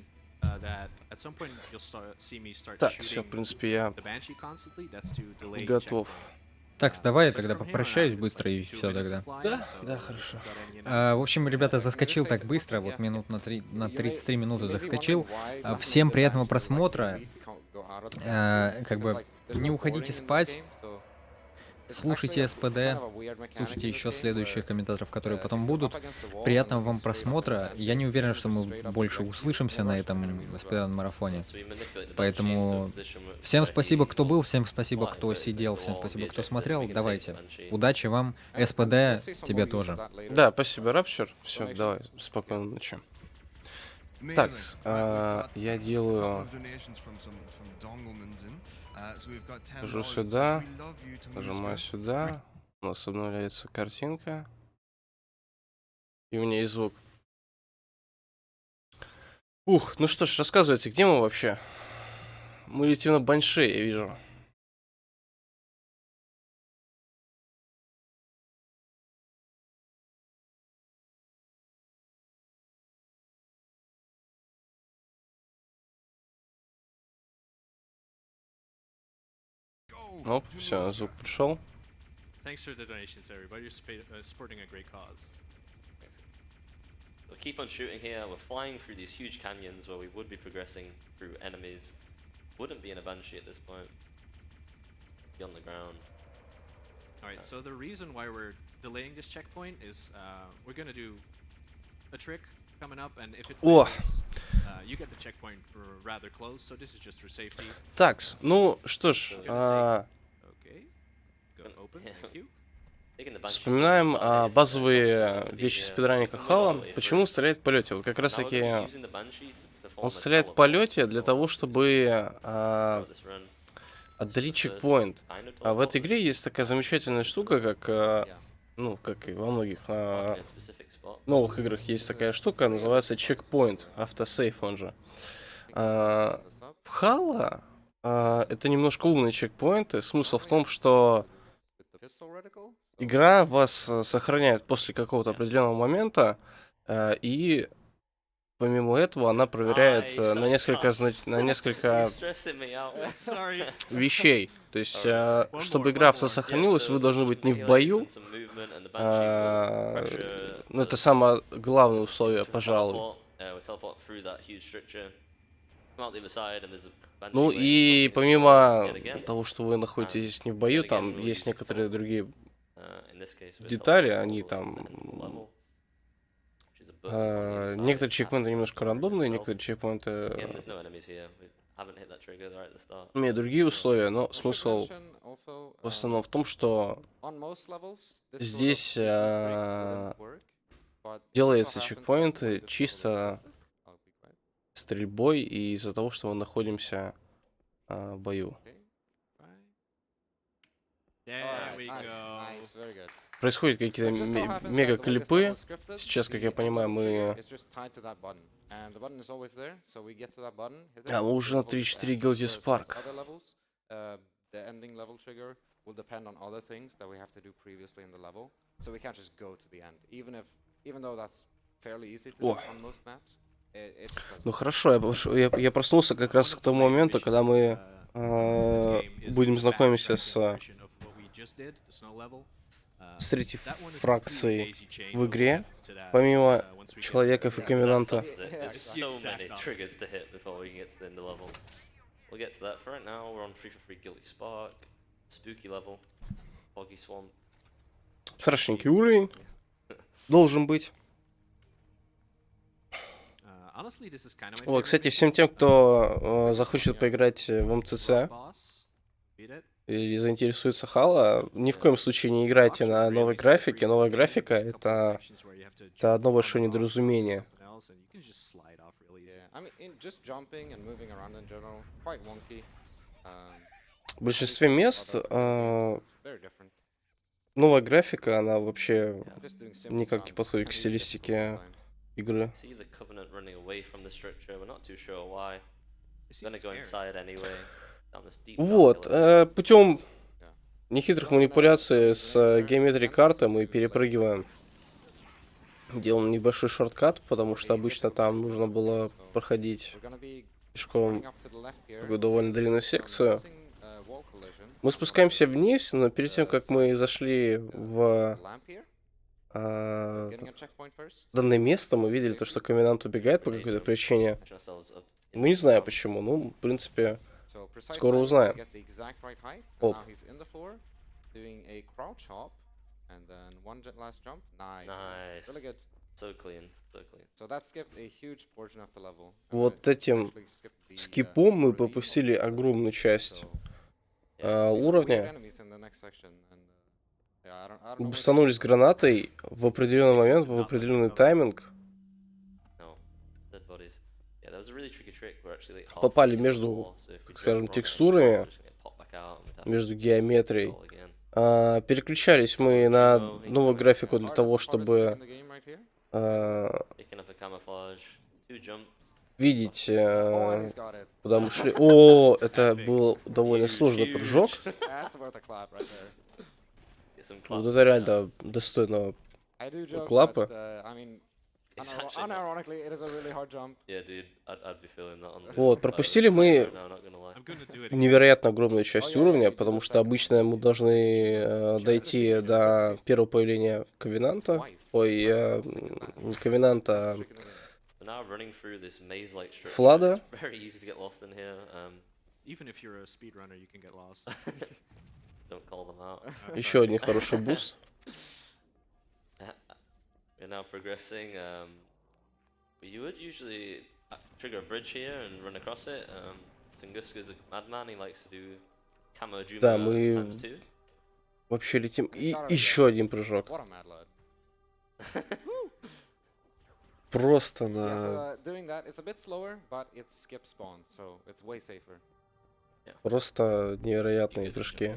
S2: that at some point you'll see me start
S6: Так, все,
S2: shooting
S6: в принципе, я
S2: the Banshee constantly. That's to delay
S6: готов.
S2: checkpoint.
S1: Так, давай я
S2: But
S1: тогда
S2: from here on out,
S1: попрощаюсь
S2: it's
S1: быстро
S2: like
S1: и
S2: 2
S1: все
S2: minutes
S1: тогда.
S2: of flying,
S6: Да,
S2: so
S6: да,
S2: if
S6: хорошо.
S2: you've got any
S1: В
S2: announcements,
S1: общем, ребята, заскочил так быстро, вот минут на 30 минут заскочил. Всем приятного просмотра. Как бы не уходите спать. Слушайте СПД, слушайте еще следующих комментаторов, которые потом будут. Приятного вам просмотра. Я не уверен, что мы больше услышимся на этом СПД-марафоне. Поэтому всем спасибо, кто был, всем спасибо, кто сидел, всем спасибо, кто смотрел. Давайте. Удачи вам. СПД, тебе тоже.
S6: Да, спасибо, Рапчер. Все, давай, спокойной ночи. Так, я делаю... Хожу сюда, нажимаю сюда, у нас обновляется картинка, и у меня есть звук. Ух, ну что ж, рассказывайте, где мы вообще? Мы летим на Банши, я вижу. Оп, все, звук пришел.
S2: Thanks for the donations, everybody. You're supporting a great cause.
S4: We'll keep on shooting here. We're flying through these huge canyons where we would be progressing through enemies. Wouldn't be in a Banshee at this point. Be on the ground.
S2: Alright, so the reason why we're delaying this checkpoint is we're gonna do a trick coming up, and if it
S6: О!
S2: fails, you get the checkpoint rather close, so this is just for safety.
S6: Такс, ну что ж,
S2: Okay. Go open, thank you.
S6: вспоминаем базовые вещи спидранника Хала. Почему он стреляет в полете? Вот как раз таки он стреляет в полете для того, чтобы отдалить чекпоинт. А в этой игре есть такая замечательная штука, как, ну, как и во многих новых играх есть такая штука, называется чекпоинт, автосейф он же. В Хала это немножко умные чекпоинты. Смысл в том, что игра вас сохраняет после какого-то определенного момента, и помимо этого она проверяет на несколько вещей. То есть, чтобы игра сохранилась, вы должны быть не в бою. Ну, это самое главное условие, пожалуй. Ну и помимо того, что вы находитесь не в бою, там есть некоторые другие детали, они там... некоторые чекпоинты немножко рандомные, некоторые чекпоинты имеют другие условия, но смысл в основном в том, что здесь делаются чекпоинты чисто стрельбой и из-за того, что мы находимся в бою. Происходят какие-то мега-клипы. Сейчас, как я понимаю, мы... мы уже на 3-4 Guilty Spark. О. Ну хорошо, я проснулся как раз к тому моменту, когда мы будем знакомиться с третьей фракцией в игре, помимо человеков и коменданта. Страшненький уровень. Должен быть. Вот, кстати, всем тем, кто захочет поиграть в МЦЦ или заинтересуется Хала, ни в коем случае не играйте на новой графике. Новая графика — это одно большое недоразумение. В большинстве мест новая графика, она вообще никак не подходит к стилистике игры.
S4: Gonna go inside anyway. Down this deep
S6: Вот,
S4: dark alley.
S6: путем нехитрых манипуляций с геометрией карты мы перепрыгиваем. Делаем небольшой шорткат, потому что обычно там нужно было проходить пешком такую довольно длинную секцию. Мы спускаемся вниз, но перед тем, как мы зашли в данное место, мы видели то, что комендант убегает по какой-то причине.
S4: Push ourselves up.
S6: Мы не знаем почему, ну, в принципе, скоро узнаем. Оп.
S4: Nice. So clean, so clean.
S6: Вот этим скипом мы пропустили огромную часть уровня. Бустанулись гранатой в определенный момент, в определенный тайминг.
S4: No, dead bodies. Yeah, that was a really tricky trick. We're actually like
S6: Попали
S4: halfway in the
S6: между,
S4: floor, so if we
S6: скажем,
S4: jump wrong,
S6: текстурами,
S4: we're just gonna get popped back out and we'd have to
S6: между геометрией.
S4: roll again.
S6: Переключались мы на новую графику для того, чтобы
S4: Picking up a camouflage, 2 jumps.
S6: видеть, куда мы шли. О, это был довольно сложный прыжок.
S4: Get some
S6: Вот
S4: claps.
S6: это реально достойно клапа.
S4: It's actually not- Yeah, dude, I'd be feeling that on.
S6: Вот, пропустили мы
S4: No, not gonna lie.
S2: I'm gonna do it.
S6: невероятно огромную часть уровня, потому что обычно мы должны дойти до первого появления Ковенанта. Ой, не Ковенанта,
S4: But now running through this maze-like structure,
S6: Флада.
S4: it's very easy to get lost in here.
S2: Even if you're a speedrunner, you can get lost.
S4: Don't call them out.
S6: Еще один хороший буст.
S4: We're now progressing. You would usually trigger a bridge here and run across it. Tunguska's a madman. He likes to do camo Juma
S6: Да, мы
S4: times 2.
S6: вообще летим. И еще один прыжок. Просто на... Просто невероятные прыжки.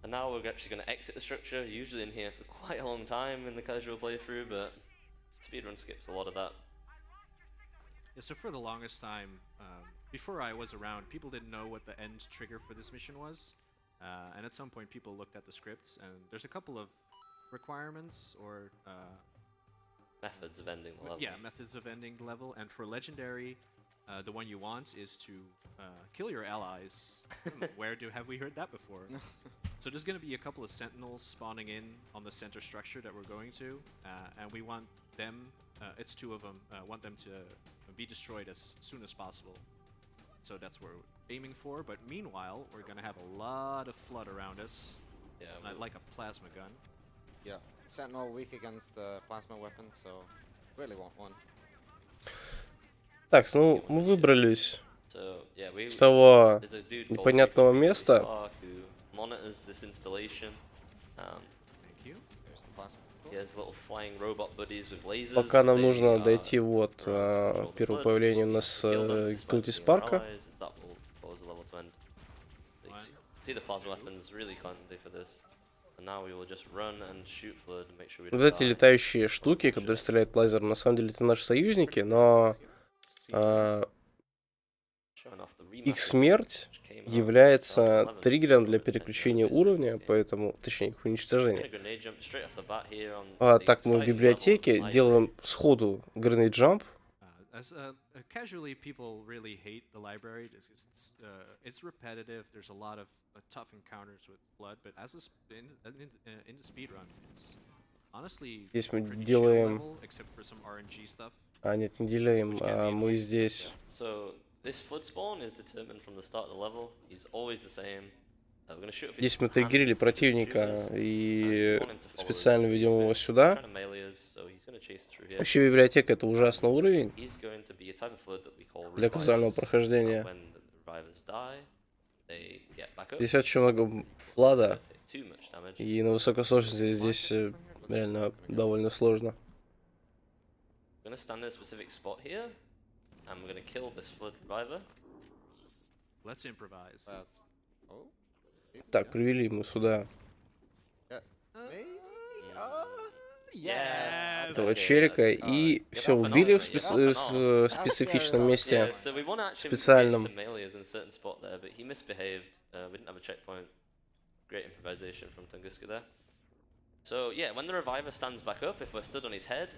S4: And now we're actually going to exit the structure. Usually in here for quite a long time in the casual playthrough, but speedrun skips a lot of that.
S2: Yeah, so for the longest time, before I was around, people didn't know what the end trigger for this mission was. And at some point, people looked at the scripts, and there's a couple of requirements or
S4: Methods of ending the level.
S2: yeah, methods of ending the level. And for legendary, the one you want is to kill your allies. Where have we heard that before? So there's going to be a couple of sentinels spawning in on the center structure that we're going to, and we want them. It's 2 of them. Want them to be destroyed as soon as possible. So that's what we're aiming for. But meanwhile, we're going to have a lot of flood around us.
S4: Yeah,
S2: Like a plasma gun.
S3: Yeah, Sentinel weak against plasma weapons, so really want one.
S6: Так, ну мы выбрались
S4: so, yeah, we,
S6: с того
S4: there's a dude called
S6: непонятного
S4: 350
S6: места.
S4: Star who monitors this installation.
S2: Thank you.
S3: There's the plasma.
S4: He has little flying robot buddies with lasers.
S6: Пока нам
S4: They
S6: нужно
S4: are
S6: дойти вот
S4: around to control the
S6: первое
S4: flood.
S6: появление у нас
S4: Kill them, this might
S6: Гилтис
S4: be our
S6: парка.
S4: allies, that will cause the level to end. So you see the plasma weapons really handy for this. And now we will just run and shoot flood and make sure we don't
S6: Вот эти
S4: die.
S6: летающие штуки, которые стреляют лазером, на самом деле это наши союзники, но
S4: Showing off the
S6: их
S4: remaster,
S6: смерть
S4: which came out in
S6: является
S4: 2011.
S6: триггером для
S4: So,
S6: переключения
S4: yeah,
S6: уровня,
S4: it's-
S6: поэтому, точнее, их
S4: I'm gonna
S6: уничтожения.
S4: grenade jump straight off the bat here on the
S6: Так мы в
S4: exciting
S6: библиотеке
S4: level of
S6: делаем
S4: library.
S6: сходу grenade jump.
S2: Casually, people really hate the library. It's repetitive. There's a lot of tough encounters with flood, but as in the speedrun, it's honestly
S6: Здесь мы
S2: pretty chill
S6: делаем...
S2: level, except for some RNG stuff.
S6: Нет, не делаем. Мы здесь...
S4: So this flood spawn is determined from the start of the level. He's always the same. We're gonna shoot
S6: Здесь мы триггерили противника и специально ведем его сюда. Вообще библиотека это ужасный уровень для казуального прохождения. Здесь очень много флада, и на высокой сложности здесь реально довольно сложно.
S2: Let's improvise.
S6: Так, привели мы сюда.
S2: Yes.
S6: этого челика и все убили в специфичном месте.
S4: Yeah, so we won actually get
S6: Специальном.
S4: into melees in a certain spot there, but he misbehaved. We didn't have a checkpoint. Great improvisation from XTunguzka there. So yeah, when the reviver stands back up, if we're stood on his head,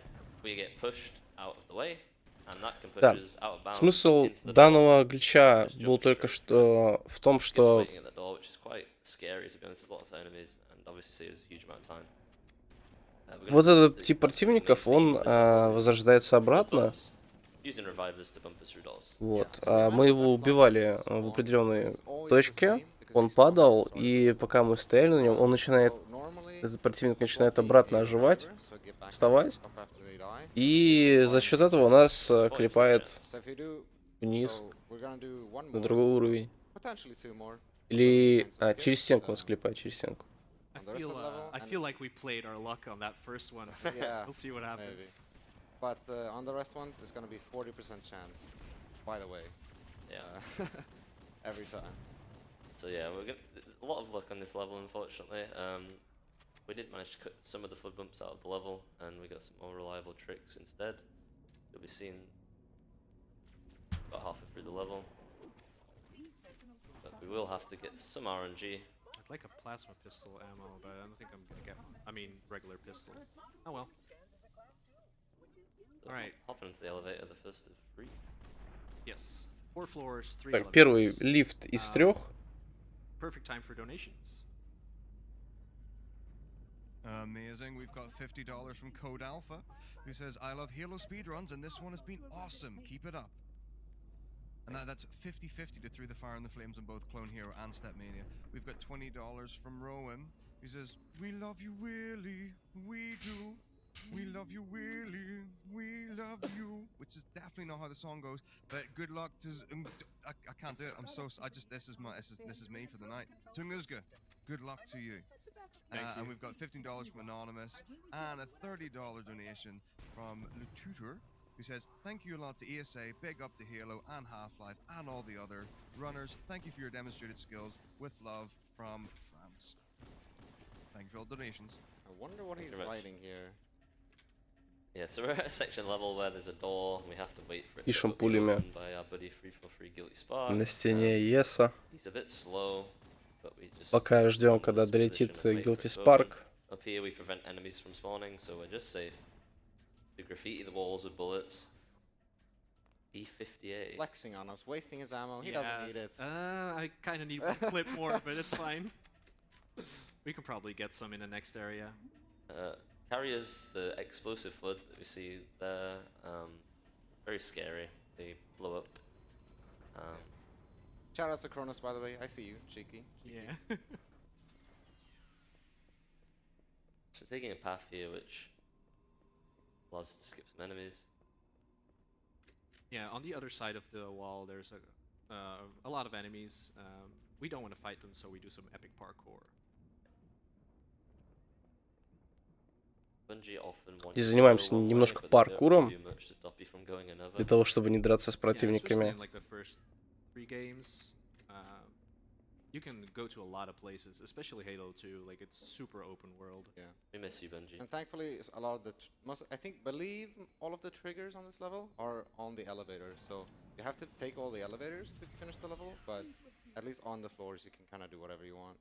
S4: we get pushed out of the way, and that can push
S6: Да.
S4: us out of bounds.
S6: Смысл
S4: into the door.
S6: данного глича был только что в том,
S4: Gives
S6: что
S4: waiting at the door, which is quite scary to be honest. There's a lot of enemies, and obviously saves a huge amount of time. We're
S6: вот
S4: gonna
S6: этот тип противников, он возрождается обратно.
S4: using revivers to bump us through doors.
S6: Вот. Мы его убивали в определенной точке, он падал, и пока мы стояли на нем, он начинает, этот противник начинает обратно оживать, вставать, и за счет этого нас клепает вниз на другой уровень. Или через стенку нас клепает, через стенку.
S2: I feel like we played our luck on that first one.
S3: Yeah,
S2: We'll see what happens.
S3: But on the rest ones, it's gonna be 40% chance. By the way,
S4: Yeah.
S3: every time.
S4: So yeah, we're gonna a lot of luck on this level, unfortunately. We did manage to cut some of the flood bumps out of the level, and we got some more reliable tricks instead. You'll be seeing about halfway through the level. But we will have to get some RNG.
S2: I'd like a plasma pistol ammo, but I don't think I'm gonna get. I mean, regular pistol. Oh well.
S4: So
S2: Alright.
S4: Hopping into the elevator, the first of three.
S2: Yes. 4 floors, 3
S6: Так, первый
S2: elevators.
S6: лифт из 3.
S2: Perfect time for donations.
S5: Amazing. We've got $50 from Code Alpha, who says, I love Halo speedruns, and this one has been awesome. Keep it up. And that's 50-50 to Through the Fire and the Flames on both Clone Hero and Stepmania. We've got $20 from Rowan, who says, we love you, Willie. We do. We love you, Willie. We love you. Which is definitely not how the song goes. But good luck to. I can't do it. I'm so. This is me for the night. XTunguzka, good luck to you. And we've got $15 from Anonymous and a $30 donation from Le Tutor, who says, thank you a lot to ESA, big up to Halo and Half-Life and all the other runners. Thank you for your demonstrated skills. With love from France. Thank you for all donations.
S3: I wonder what he's
S4: very much.
S3: writing here.
S4: Yeah, so we're at a section level where there's a door, and we have to wait for it
S6: Пишем
S4: to be
S6: пулями.
S4: opened by our buddy 343 Guilty Spark.
S6: На стене Еса.
S4: He's a bit slow, but we just
S6: Пока ждем,
S4: stand in
S6: когда
S4: this
S6: долетит
S4: position and wait for
S6: Guilty
S4: it to
S6: Spark.
S4: open. Up here we prevent enemies from spawning, so we're just safe. We graffiti the walls with bullets. E58.
S3: Flexing on us, wasting his ammo. He doesn't need it.
S2: I kind of need one clip more, but it's fine. We can probably get some in the next area.
S4: Carriers, the explosive flood that we see there, very scary. They blow up.
S3: Shout out to Cronus, by the way. I see you, cheeky.
S2: Yeah.
S4: So we're taking a path here which allows us to skip some enemies.
S2: Yeah, on the other side of the wall, there's a lot of enemies. We don't want to fight them, so we do some epic parkour.
S6: И занимаемся немножко паркуром для того, чтобы не драться с противниками.
S2: You can go to a lot of places, especially Halo 2. Like, it's super open world.
S3: Yeah.
S4: We miss you, Bungie.
S3: And thankfully, a lot of the believe all of the triggers on this level are on the elevator. So you have to take all the elevators to finish the level, but at least on the floors you can kind of do whatever you want.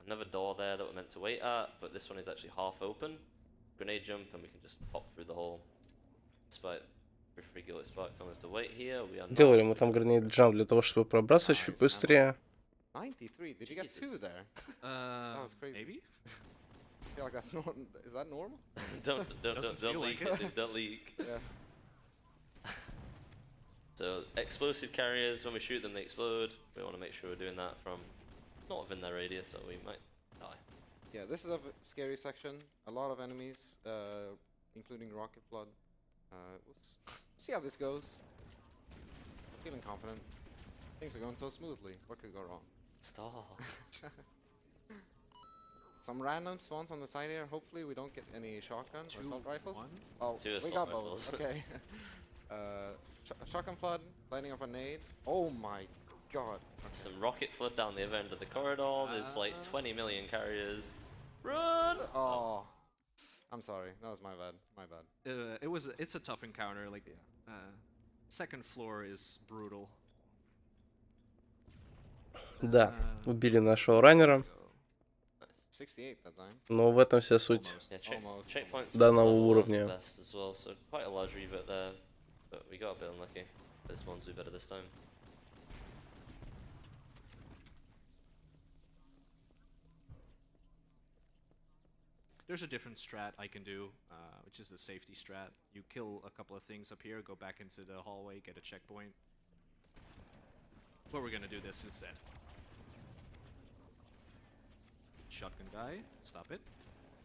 S4: Another door there that we're meant to wait at, but this one is actually half open. Grenade jump, and we can just pop through the hole. Despite Free Guilty Spark telling us to wait here, we are not.
S6: Делали мы там гранейд джамп для того, чтобы пробраться чуть быстрее.
S3: 93. Did you get 2 there? That was crazy.
S2: Maybe.
S3: I feel like that's not. Is that normal?
S4: don't leak it, dude, don't leak.
S3: Yeah.
S4: So explosive carriers, when we shoot them, they explode. We want to make sure we're doing that from not within their radius, so we might die.
S3: Yeah, this is a scary section. A lot of enemies, including Rocket Flood. We'll see how this goes. Feeling confident. Things are going so smoothly. What could go wrong?
S4: Stop.
S3: Some random spawns on the side here. Hopefully we don't get any shotgun or assault rifles.
S2: One.
S3: Oh,
S4: 2
S3: we
S4: assault
S3: got
S4: rifles.
S3: both. Okay. Shotgun flood, lighting up a nade. Oh my god. Okay.
S4: Some rocket flood down the other end of the corridor. There's like 20 million carriers. Run!
S3: Oh. I'm sorry, that was my bad. My bad.
S2: It's a tough encounter. Like, second floor is brutal.
S6: Да, убили нашего раннера.
S3: 68 that time.
S6: Но в этом вся суть
S2: Almost.
S4: Yeah,
S3: Almost.
S4: checkpoints
S6: данного
S4: level aren't the
S6: уровня.
S4: best as well, so quite a large revert there, but we got a bit unlucky. This one's do better this time.
S2: There's a different strat I can do, which is the safety strat. You kill a couple of things up here, go back into the hallway, get a checkpoint. But we're gonna do this instead. Shotgun guy, stop it.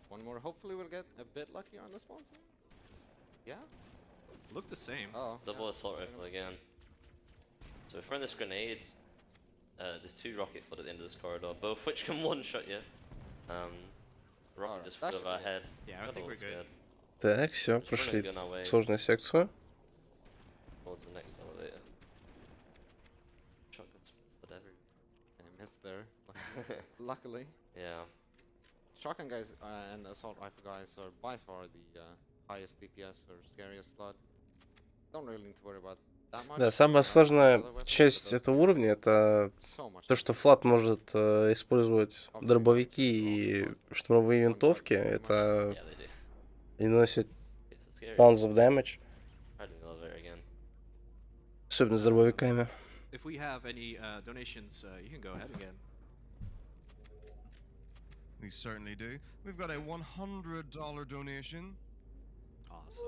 S3: One more. Hopefully we'll get a bit luckier on this one. Yeah?
S2: Look the same.
S3: Oh.
S4: Double
S3: yeah.
S4: assault rifle again. So if we're in this grenade, there's 2 rocket flood at the end of this corridor, both which can one-shot you. Rocket
S3: Alright,
S4: just
S3: that
S4: flew
S3: should
S4: over our
S3: be
S4: head.
S2: Yeah, I
S4: Got a
S2: think we're
S4: little
S2: good.
S4: scared.
S6: Так, все,
S4: Just
S6: прошли
S4: running gun our way
S6: сложную секцию.
S4: towards the next elevator. Shotguns flood everywhere.
S3: I missed there. Luckily.
S4: Yeah.
S3: Shotgun guys and assault rifle guys are by far the highest DPS or scariest flood. Don't really need to worry about that much.
S6: Да, самая сложная
S3: Other weapons,
S6: часть
S3: but those
S6: этого
S3: two
S6: уровня
S3: are
S6: это
S3: so much
S6: то, что Флат может использовать дробовики и штурмовые винтовки. Это
S4: Yeah, they do.
S6: они наносят
S4: It's a scary.
S6: tons of damage,
S4: Riding the elevator again.
S6: особенно с дробовиками.
S2: If we have any donations, you can go ahead again.
S5: We certainly do. We've got a $100 donation.
S2: Awesome.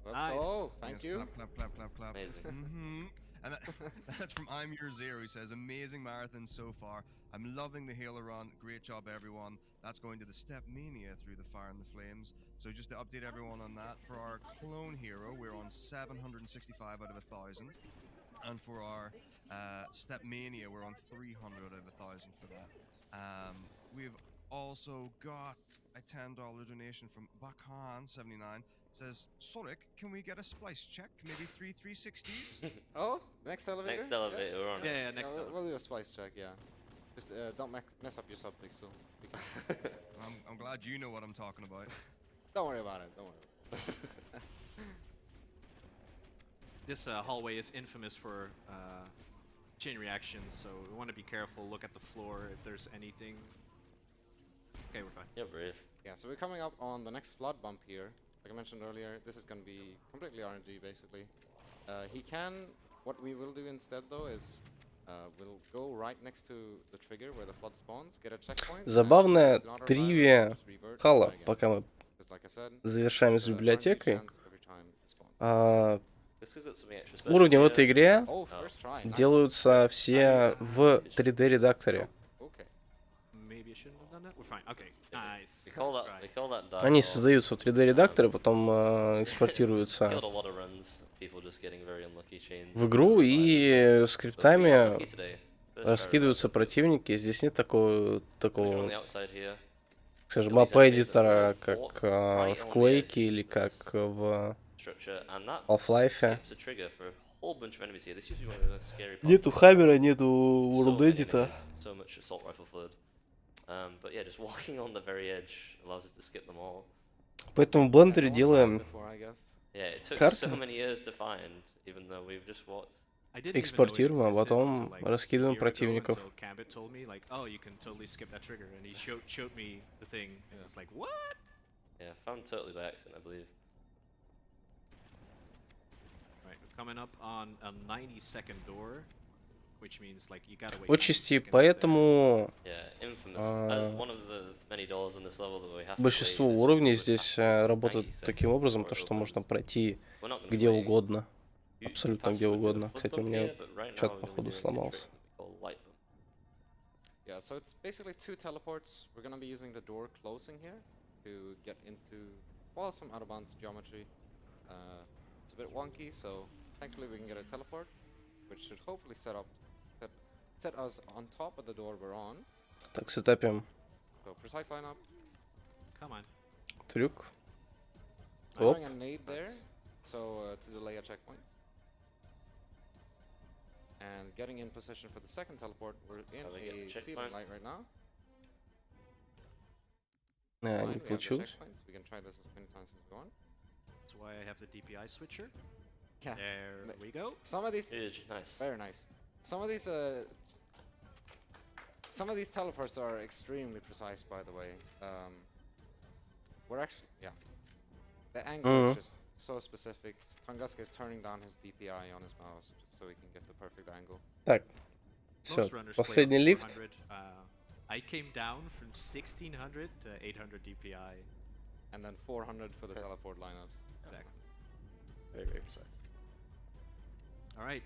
S3: Let's
S2: Nice.
S3: go. Thank
S5: Yes,
S3: you.
S5: Clap, clap, clap, clap, clap.
S4: Amazing.
S5: And that's from I'm Your Zero. He says, amazing marathon so far. I'm loving the Halo run. Great job, everyone. That's going to the Step Mania through the Fire and the Flames. So just to update everyone on that, for our clone hero, we're on 765 out of 1,000. And for our Step Mania, we're on 300 out of 1,000 for that. We've also got a $10 donation from Bakan79. Says, Soric, can we get a splice check? Maybe 3 360s?
S3: Oh, next elevator?
S4: Next elevator, we're on it.
S2: Yeah, next
S3: we'll,
S2: elevator.
S3: we'll do a splice check, yeah. Just don't mess up your sub pixel.
S5: I'm glad you know what I'm talking about.
S3: Don't worry about it, don't worry.
S2: This hallway is infamous for chain reactions, so we want to be careful. Look at the floor if there's anything. Okay, we're fine.
S4: You're brave.
S3: Yeah, so we're coming up on the next flood bump here. Like I mentioned earlier, this is going to be completely RNG basically. What we will do instead though is we'll go right next to the trigger where the flood spawns, get a checkpoint.
S6: Забавная
S3: and it's not
S6: тривия
S3: just revert
S6: Хала,
S3: again.
S6: пока мы
S3: 'Cause like I said,
S6: завершаем с
S3: it's a RNG
S6: библиотекой.
S3: chance every time it spawns.
S4: This has got something extra special
S6: Уровни в
S4: here.
S6: этой игре
S3: Oh, first try. Nice.
S6: делаются все в 3D редакторе.
S3: Okay.
S2: Maybe I shouldn't have done that. We're fine. Okay, nice.
S4: We call that,
S2: Let's
S4: we
S2: try.
S4: call that dark
S6: Они
S4: mode.
S6: создаются в 3D редакторе, потом экспортируются
S4: Killed a lot of runs, people just getting very unlucky chains.
S6: в игру и
S4: But we got
S6: скриптами
S4: lucky today. First try
S6: раскидываются
S4: reversal.
S6: противники. Здесь нет
S4: We're on
S6: такого,
S4: the outside here.
S6: скажем,
S4: At least everything's
S6: мапа-эдитора,
S4: just
S6: как
S4: right
S6: в
S4: on the
S6: Quake
S4: edge
S6: или
S4: of
S6: как
S4: this
S6: в
S4: structure, and that
S6: Half-Life.
S4: skips a trigger for a whole bunch of enemies here. This used to be one of the most scary parts.
S6: Нету хаммера, нету
S4: So
S6: World
S4: many
S6: Edit'a.
S4: enemies, so much assault rifle flood. But yeah, just walking on the very edge allows us to skip them all.
S6: Поэтому в
S3: Yeah,
S6: блендере
S3: no one's tried
S6: делаем
S3: before, I guess.
S4: Yeah, it took
S6: Карту.
S4: so many years to find, even though we've just walked.
S2: I didn't even know it
S6: экспортируем, а
S2: existed
S6: потом
S2: until, like,
S6: раскидываем
S2: a year ago
S6: противников.
S2: until Cambit told me, like, oh, you can totally skip that trigger, and he showed me the thing, and I was like, what?
S4: Yeah, found totally by accident, I believe.
S2: Right, we're coming up on a 90-second door, which means like you gotta wait. 90
S6: Отчасти
S2: seconds there.
S6: поэтому
S4: Yeah, infamous.
S6: А,
S4: One of the many doors on this level that we have to
S6: большинство
S4: wait is
S6: уровней
S4: we
S6: здесь
S4: have to wait
S6: работают
S4: 90
S6: таким
S4: seconds
S6: образом,
S4: before
S6: то
S4: it
S6: что можно
S4: opens.
S6: пройти
S4: We're not gonna
S6: где
S4: wait.
S6: угодно.
S4: You
S6: Абсолютно
S4: pass
S6: где
S4: would do a
S6: угодно.
S4: flip
S6: Кстати, у
S4: bump
S6: меня
S4: here, but right
S6: чат
S4: now we're gonna be
S6: походу
S4: doing a
S6: сломался.
S4: trick we call light bump.
S3: Yeah, so it's basically 2 teleports. We're gonna be using the door closing here to get into, well, some out-of-bounds geometry. It's a bit wonky, so thankfully we can get a teleport, which should hopefully set us on top of the door we're on.
S6: Так, сетапим
S3: So precise lineup.
S2: Come on.
S6: трюк.
S3: I'm
S6: Оп.
S3: throwing a nade there, so to delay a checkpoint. And getting in position for the second teleport, we're in
S4: we get the
S3: a ceiling
S4: checkpoint.
S3: light right now.
S6: Не
S3: Fine, we have the
S6: получилось.
S3: checkpoints. We can try this as many times as we want.
S2: That's why I have the DPI switcher.
S3: Yeah.
S2: There we go.
S3: Some of these,
S4: Huge, nice.
S3: very nice. Some of these teleports are extremely precise, by the way. We're actually, yeah. The angle is just so specific. xTunguzka is turning down his DPI on his mouse just so he can get the perfect angle.
S6: Так, все,
S2: Most runners play
S6: последний
S2: on
S6: лифт.
S2: 400. I came down from 1600 to 800 DPI.
S3: And then 400 for the teleport lineups.
S2: Exactly.
S4: Very, very precise.
S2: All right,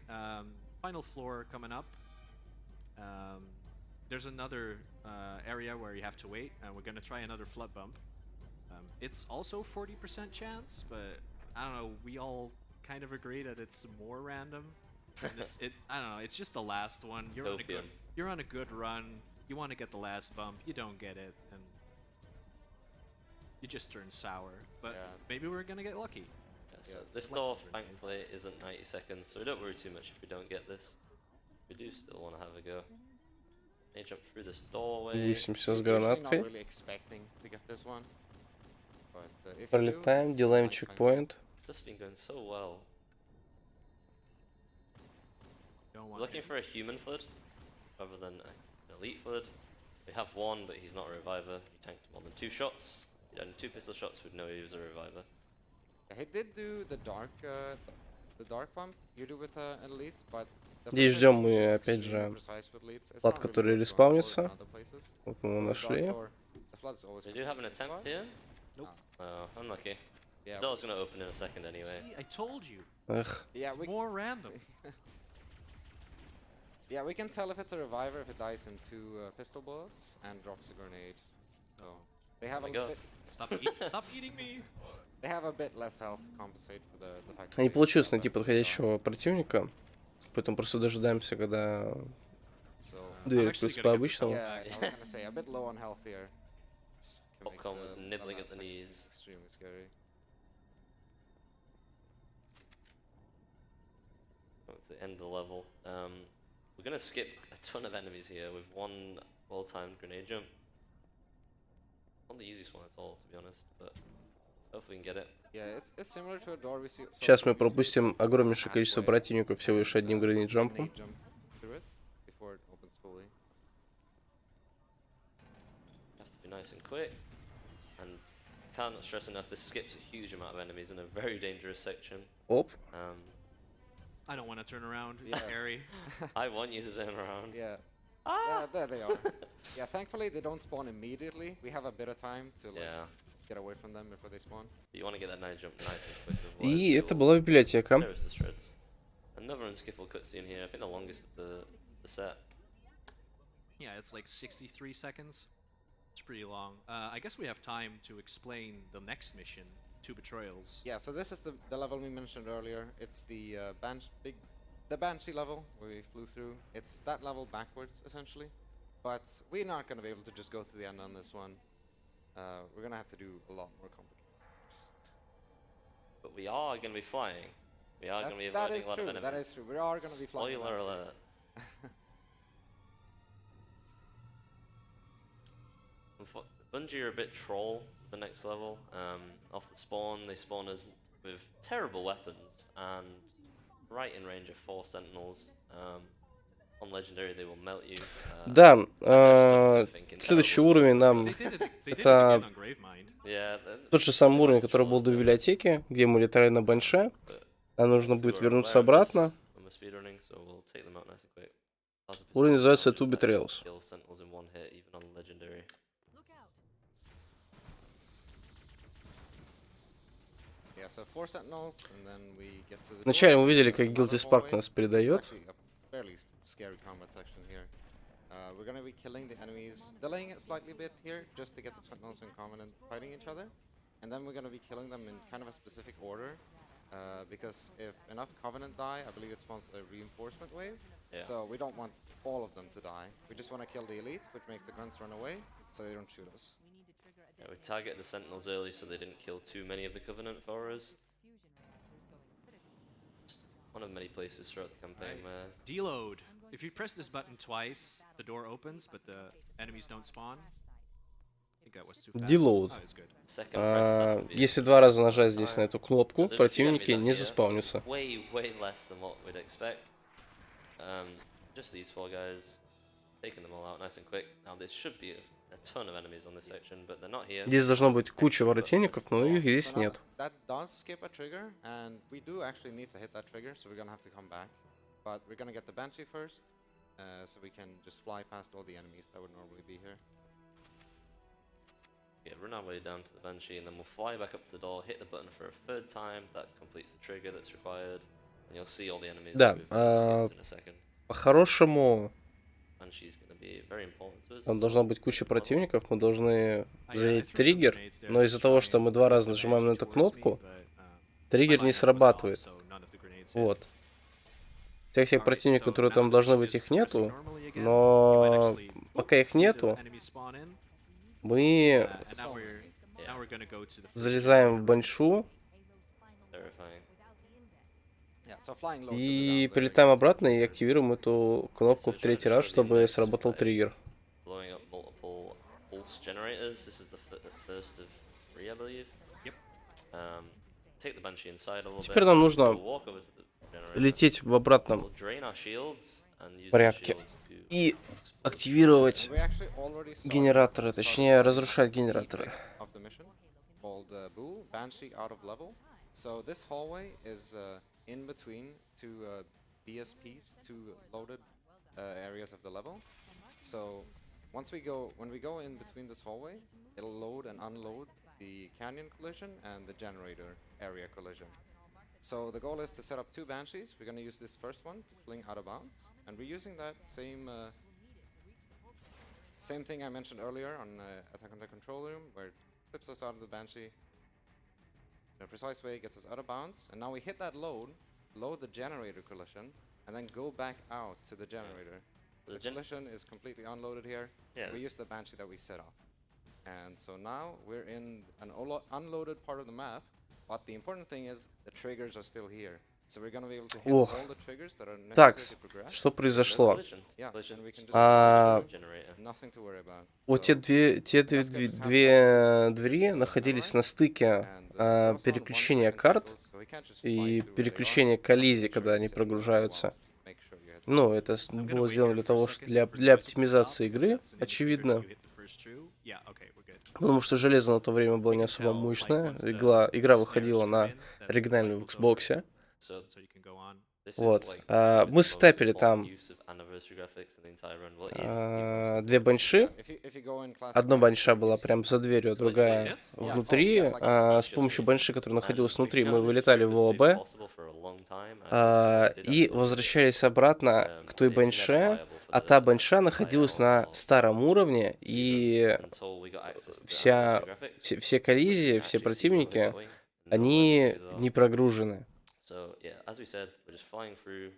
S2: final floor coming up. There's another area where you have to wait, and we're gonna try another flood bump. It's also 40% chance, but I don't know. We all kind of agree that it's more random. I don't know. It's just the last one. You're on a good run. You want to get the last bump. You don't get it, and you just turn sour. But maybe we're gonna get lucky.
S4: Yeah, so this door, thankfully, isn't 90 seconds, so don't worry too much if we don't get this. We do still want to have a go. May jump through this doorway.
S6: 80 с
S3: Usually
S6: гранаткой.
S3: not really expecting to get this one. But if you do,
S6: Пролетаем,
S3: it's
S6: делаем
S3: nice times.
S6: чекпоинт.
S4: Stuff's been going so well.
S2: Don't want
S4: Looking
S2: it.
S4: for a human flood rather than an elite flood. We have one, but he's not a reviver. He tanked more than 2 shots. He had 2 pistol shots, we'd know he was a reviver.
S3: He did do the dark bump you do with an elite, but the
S6: Здесь
S3: precision
S6: ждем
S3: is
S6: мы,
S3: just
S6: опять
S3: extremely
S6: же,
S3: precise with elites. It's
S6: флад,
S3: not really
S6: который
S3: good to
S6: респаунится.
S3: go in other places.
S6: Вот мы его
S3: The dark
S6: нашли.
S3: floor, the flood is always
S4: We do have an
S3: completely
S4: attempt
S3: fine.
S4: here.
S2: Nope.
S4: Oh, unlucky.
S3: Yeah,
S4: The door's gonna open in a second anyway.
S2: See, I told you.
S6: Эх,
S3: yeah,
S2: It's
S3: we
S2: more random.
S3: yeah we can tell if it's a reviver if it dies in 2 pistol bullets and drops a grenade. So they have
S4: Oh
S3: a
S4: my God.
S3: bit,
S2: Stop eating me.
S3: they have a bit less health to compensate for the fact. that
S6: не
S3: they
S6: получилось
S3: have
S6: найти
S3: left the
S6: подходящего противника, поэтому просто дожидаемся, когда
S3: bar. So
S6: дверь
S2: actually
S6: откроется
S2: gonna get
S6: по-обычному.
S3: yeah, I was gonna say a bit low on health here. This can make
S4: Popcorn was
S3: the
S4: nibbling at
S3: last
S4: the
S3: section
S4: knees.
S3: extremely scary.
S4: It's the end of the level. We're gonna skip a ton of enemies here with one well-timed grenade jump. Not the easiest one at all, to be honest, but hopefully we can get it.
S3: Yeah, it's similar to a door we saw
S6: Сейчас мы
S3: previously,
S6: пропустим
S3: but it's
S6: огромнейшее количество
S3: halfway
S6: противников всего лишь одним
S3: grenade
S6: гранит-джампом.
S3: jump through it before it opens fully.
S4: Have to be nice and quick. And cannot stress enough, this skips a huge amount of enemies in a very dangerous section.
S6: Оп,
S2: I don't want to turn around.
S3: Yeah.
S2: It's scary.
S4: I want you to turn around.
S3: Yeah. Yeah, there they are. Yeah, thankfully they don't spawn immediately. We have a bit of time to like
S4: Yeah.
S3: get away from them before they spawn.
S4: You want to get that 9 jump nice and quick.
S6: и
S4: otherwise
S6: это
S4: you'll
S6: была библиотека.
S4: tear us to shreds. Another unskippable cutscene here. I think the longest of the set.
S2: Yeah, it's like 63 seconds. It's pretty long. I guess we have time to explain the next mission, 2 betrayals.
S3: Yeah, so this is the level we mentioned earlier. It's the the Banshee level where we flew through. It's that level backwards essentially, but we're not gonna be able to just go to the end on this one. We're gonna have to do a lot more complicated things.
S4: But we are going to be flying. We are going to be
S3: That
S4: avoiding
S3: is
S4: a lot
S3: true.
S4: of enemies.
S3: That is true. We are gonna be flying.
S4: Spoiler
S3: around.
S4: alert. Bungie are a bit troll the next level. Off the spawn, they spawn us with terrible weapons and right in range of 4 sentinels. On legendary, they will melt you.
S6: Да,
S4: I'm just thinking
S6: следующий
S4: terrible.
S6: уровень нам
S2: They did it
S6: Это-
S2: again on Gravemind.
S4: Yeah,
S6: тот же самый уровень, который был до библиотеки, где мы летали на Банше. А нужно будет вернуться обратно. Уровень называется Two Betrayals.
S3: Yeah, so 4 sentinels, and then we get to the
S6: Вначале
S3: door.
S6: мы видели,
S3: There's
S6: как
S3: another
S6: Guilty Spark
S3: hallway.
S6: нас
S3: This is
S6: передает.
S3: actually a fairly scary combat section here. We're gonna be killing the enemies, delaying it slightly bit here, just to get the sentinels in common and fighting each other. And then we're gonna be killing them in kind of a specific order. Because if enough Covenant die, I believe it spawns a reinforcement wave.
S4: Yeah.
S3: So we don't want all of them to die. We just want to kill the elite, which makes the grunts run away, so they don't shoot us.
S4: Yeah, we targeted the sentinels early so they didn't kill too many of the Covenant for us. Just one of many places throughout the campaign where
S2: Deload. If you press this button twice, the door opens, but the enemies don't spawn. I think get was too fast.
S6: Deload.
S2: Oh, it's good.
S4: Second press has to be
S6: Если
S4: pushed
S6: два раза
S4: at the
S6: нажать
S4: same
S6: здесь на
S4: time.
S6: эту кнопку,
S4: So there's a few
S6: противники
S4: enemies out
S6: не
S4: here,
S6: заспаунятся.
S4: way less than what we'd expect. Just these 4 guys, taking them all out nice and quick. Now there should be a ton of enemies on this section, but they're not here.
S6: Здесь должно быть куча воротильников, но их
S3: So
S6: здесь
S3: now
S6: нет.
S3: that does skip a trigger, and we do actually need to hit that trigger, so we're gonna have to come back. But we're gonna get the Banshee first, so we can just fly past all the enemies that would normally be here.
S4: Yeah, run our way down to the Banshee, and then we'll fly back up to the door, hit the button for a 3rd time. That completes the trigger that's required, and you'll see all the enemies
S6: Да,
S4: that we've skipped in a second.
S6: по-хорошему,
S4: Banshee's gonna be very important to us.
S6: там должна быть куча противников, мы должны
S2: Oh, yeah, I
S6: занять
S2: threw some
S6: триггер,
S2: grenades there
S6: но
S2: to
S6: из-за того,
S2: try
S6: что мы
S2: and
S6: 2 раза
S2: put the
S6: нажимаем на
S2: edge
S6: эту
S2: towards me,
S6: кнопку,
S2: but,
S6: триггер
S2: my
S6: не
S2: lineup was off,
S6: срабатывает.
S2: so none of the grenades hit.
S6: Вот. Всех
S2: Alright,
S6: противников,
S2: so
S6: которые
S2: now
S6: там
S2: the
S6: должны
S2: mission
S6: быть,
S2: is
S6: их
S2: progressing
S6: нету,
S2: normally again. You might
S6: но
S2: actually
S6: пока их
S2: see the
S6: нету,
S2: enemies spawn in.
S6: мы
S2: And now we're gonna go to the first
S6: залезаем в
S2: generator.
S6: баншу
S4: Terrifying.
S3: Yeah, so flying low to
S6: и
S3: the
S6: прилетаем
S3: regular
S6: обратно и
S3: triggers.
S6: активируем эту кнопку в 3-й раз, чтобы сработал триггер.
S4: Blowing up multiple pulse generators. This is the first of 3, I believe.
S2: Yep.
S4: Take the Banshee inside a little
S6: Теперь
S4: bit.
S6: нам нужно
S4: We'll walk over to the generator.
S6: лететь в обратном
S4: We'll drain our shields and use the
S6: порядке
S4: shields to
S6: и
S4: explode.
S6: активировать
S3: And we actually already started-
S6: генераторы,
S3: started
S6: точнее
S3: setting
S6: разрушать
S3: up the
S6: генераторы.
S3: trick of the mission called Boo, Banshee out of level. So this hallway is in between 2 BSPs, 2 loaded areas of the level. So when we go in between this hallway, it'll load and unload the canyon collision and the generator area collision. So the goal is to set up 2 Banshees. We're going to use this first one to fling out of bounds, and we're using that same thing I mentioned earlier on Attack on the Control Room, where it flips us out of the Banshee in a precise way, gets us out of bounds, and now we hit that load the generator collision, and then go back out to the generator. The collision is completely unloaded here.
S4: Yeah.
S3: We use the Banshee that we set up. And so now we're in an unloaded part of the map, but the important thing is the triggers are still here. So we're gonna be able to hit
S6: Ох.
S3: all the triggers that are necessary
S6: Такс,
S3: to progress.
S6: что произошло?
S4: Collision.
S3: Yeah,
S4: Collision.
S3: and we can just
S6: А,
S4: Generator.
S3: nothing to worry about.
S6: Вот
S3: So-
S6: две двери находились на стыке
S3: and, we also on
S6: переключения
S3: 1-second
S6: карт
S3: cycles, so we can't just
S6: и
S3: fly through where they are.
S6: переключения
S3: We have to
S6: коллизий,
S3: make
S6: когда
S3: sure
S6: они
S3: we sit in the right
S6: прогружаются.
S3: well. Make sure you hit
S6: Ну, это
S2: I'm gonna
S6: было
S2: wait
S6: сделано
S2: here
S6: для
S2: for a
S6: того,
S2: second
S6: что для
S2: for the music to
S6: оптимизации
S2: stop,
S6: игры,
S2: because that's an indicator
S6: очевидно.
S2: that you hit the first two. Yeah, okay, we're good.
S6: Потому что железо на то время было не
S2: You can
S6: особо
S2: tell, like,
S6: мощное.
S2: once the
S6: Игра
S2: snares
S6: выходила
S2: come
S6: на
S2: in, then the
S6: оригинальном
S2: cycle's over.
S6: Xbox.
S4: So
S2: So you can go on.
S4: this is
S6: Вот.
S4: like
S6: Мы
S4: the most
S6: стапили
S4: important
S6: там
S4: use of anniversary graphics in the entire run. Well, it is the most
S6: две банши.
S3: If you go in classic
S6: Одна
S3: mode,
S6: банша
S3: you
S6: была
S3: see
S6: прям за дверью, а
S4: It's
S6: другая
S4: legit,
S3: yes.
S6: внутри.
S3: Yeah, it's all-
S6: С помощью банши, которая находилась
S4: And
S6: внутри,
S4: we've
S6: мы
S4: known this
S6: вылетали
S4: trick
S6: в
S4: was
S6: ООБ
S4: possible for a long time, and we did
S6: и
S4: have to
S6: возвращались обратно к той
S4: it's never
S6: банше,
S4: viable for
S6: а
S4: the
S6: та банша
S4: high
S6: находилась
S4: level
S6: на
S4: of
S6: старом уровне,
S4: two
S6: и
S4: guns until we got access to the
S6: вся,
S4: anniversary graphics.
S6: все коллизии, все противники, они не прогружены.
S4: So, yeah, as we said, we're just flying through.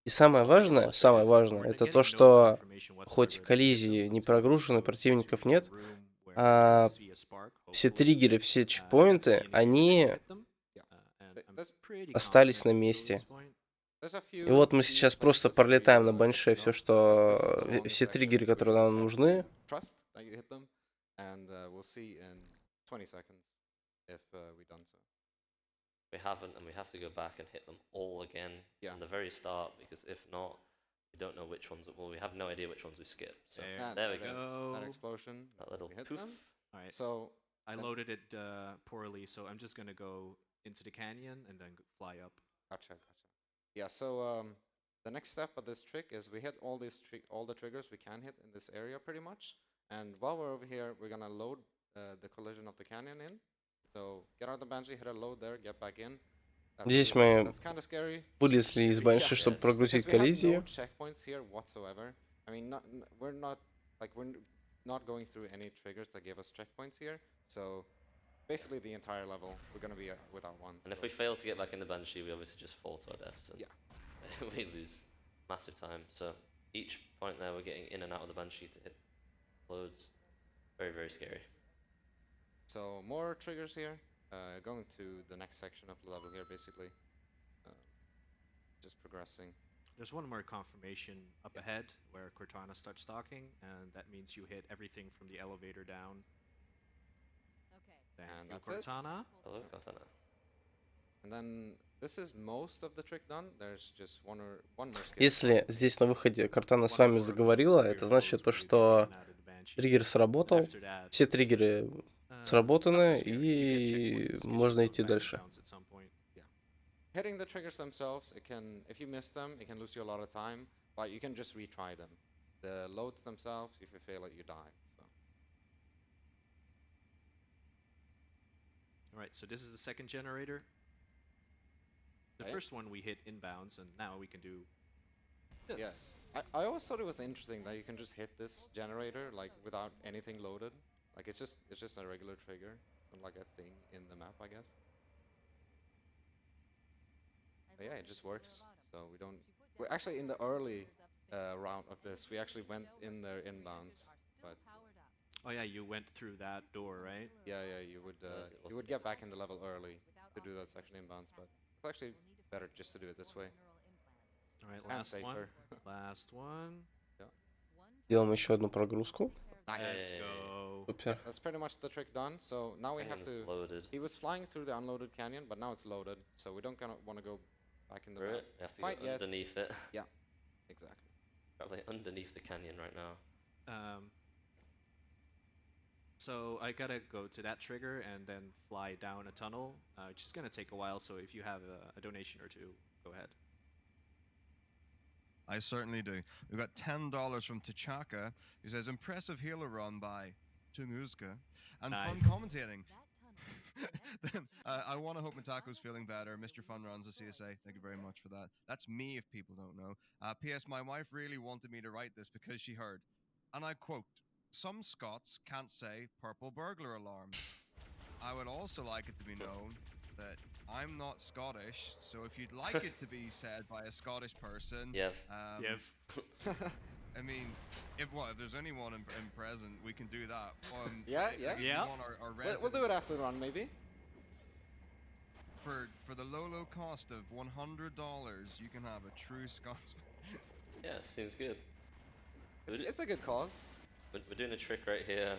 S6: И самое важное,
S2: We're
S6: это
S2: getting
S6: то,
S2: no
S6: что
S2: confirmation
S6: хоть
S2: whatsoever.
S6: коллизии не прогружены,
S2: So
S6: противников
S2: to
S6: нет,
S2: the room where
S6: а
S2: you see a spark,
S6: все
S2: hopefully.
S6: триггеры, все
S2: That's the
S6: чекпоинты,
S2: indicator that
S6: они
S2: you hit them. And I'm
S3: There's-
S2: pretty
S6: остались
S2: confident
S6: на
S2: we'll do
S6: месте.
S2: this point.
S3: There's a few
S6: И вот мы
S3: key
S6: сейчас просто
S3: places where
S6: пролетаем
S3: you,
S6: на
S3: get
S6: банше
S3: to
S6: все,
S3: know.
S6: что
S3: This is the longest
S6: все
S3: section,
S6: триггеры,
S3: so we
S6: которые
S3: just
S6: нам
S3: have
S6: нужны.
S3: to trust that you hit them, and we'll see in 20 seconds if we've done so.
S4: We haven't, and we have to go back and hit them all again
S3: Yeah.
S4: from the very start, because if not, we don't know which ones. Well, we have no idea which ones we skipped. So
S3: And
S4: there we
S3: there's
S4: go.
S3: that explosion.
S4: That little
S3: we hit
S4: poof.
S3: them.
S2: All right.
S3: So
S2: I
S3: then-
S2: loaded it poorly, so I'm just gonna go into the canyon and then fly up.
S3: gotcha. Yeah. So the next step of this trick is we hit all the triggers we can hit in this area pretty much. And while we're over here, we're gonna load the collision of the canyon in. So get out the Banshee, hit a load there, get back in.
S6: Здесь мы
S3: That's kind of scary.
S6: вылезли из банши, чтобы прогрузить
S3: Because we have no
S6: коллизии.
S3: checkpoints here whatsoever. I mean, we're not going through any triggers that give us checkpoints here. So basically, the entire level we're gonna be without one.
S4: And if
S3: so-
S4: we fail to get back in the Banshee, we obviously just fall to our death. So
S3: Yeah.
S4: we lose massive time. So each point there, we're getting in and out of the Banshee to hit loads. Very, very scary.
S3: So more triggers here. Going to the next section of the level here, basically. Just progressing.
S2: There's one more confirmation up ahead where Cortana starts stalking, and that means you hit everything from the elevator down Thank
S3: And
S2: you,
S3: that's it.
S2: Cortana.
S4: Hello, Katana.
S3: And then this is most of the trick done. There's just one more skill.
S6: Если здесь на выходе Картана с
S2: One
S6: вами
S2: more
S6: заговорила,
S2: severe
S6: это значит
S2: blows
S6: то,
S2: where you
S6: что
S2: can add the Banshee.
S6: триггер сработал,
S2: After that,
S6: все
S2: it's,
S6: триггеры
S2: not
S6: сработаны,
S2: so scary. You get
S6: и
S2: checkpoints,
S6: можно
S2: you
S6: идти
S2: go back in
S6: дальше.
S2: bounds at some point.
S3: Hitting the triggers themselves, it can, if you miss them, it can lose you a lot of time, but you can just retry them. The loads themselves, if you fail it, you die. So.
S2: All right, so this is the second generator. The
S3: Okay.
S2: first one we hit inbounds, and now we can do this.
S3: Yes. I always thought it was interesting that you can just hit this generator like without anything loaded. Like it's just a regular trigger. It's not like a thing in the map, I guess. But yeah, it just works. So we don't. We're actually in the early round of this. We actually went in there inbounds, but
S2: Oh yeah, you went through that door, right?
S3: yeah, you would get back in the level early to do that section inbounds, but it's actually better just to do it this way.
S2: All right,
S3: And
S2: last one.
S3: safer.
S2: Last one.
S6: Делаем еще одну прогрузку.
S2: Let's go.
S6: Супер.
S3: That's pretty much the trick done. So now we have
S4: Canyon's
S3: to.
S4: loaded.
S3: He was flying through the unloaded canyon, but now it's loaded, so we don't want to go back in the
S4: Through
S3: map.
S4: it. You have to
S3: Quite
S4: go
S3: yet.
S4: underneath it.
S3: Exactly.
S4: Probably underneath the canyon right now.
S2: So I gotta go to that trigger and then fly down a tunnel, which is gonna take a while. So if you have a donation or two, go ahead.
S5: I certainly do. We've got $10 from T'Chaka, who says, impressive healer run by xTunguzka, and
S2: Nice.
S5: fun commentating. Then I want to hope Mitako's feeling better. Mr. Fun runs the CSA. Thank you very much for that. That's me, if people don't know. P.S. My wife really wanted me to write this because she heard, and I quote, "Some Scots can't say purple burglar alarm." I would also like it to be known that I'm not Scottish, so if you'd like it to be said by a Scottish person,
S4: Yev.
S5: I mean, if there's anyone in present, we can do that.
S3: Yeah.
S5: If you
S2: Yeah.
S5: want our red
S3: We'll do it after the run, maybe.
S5: for the low cost of $100, you can have a true Scotsman.
S4: Yeah, seems good.
S3: It's a good cause.
S4: We're doing a trick right here,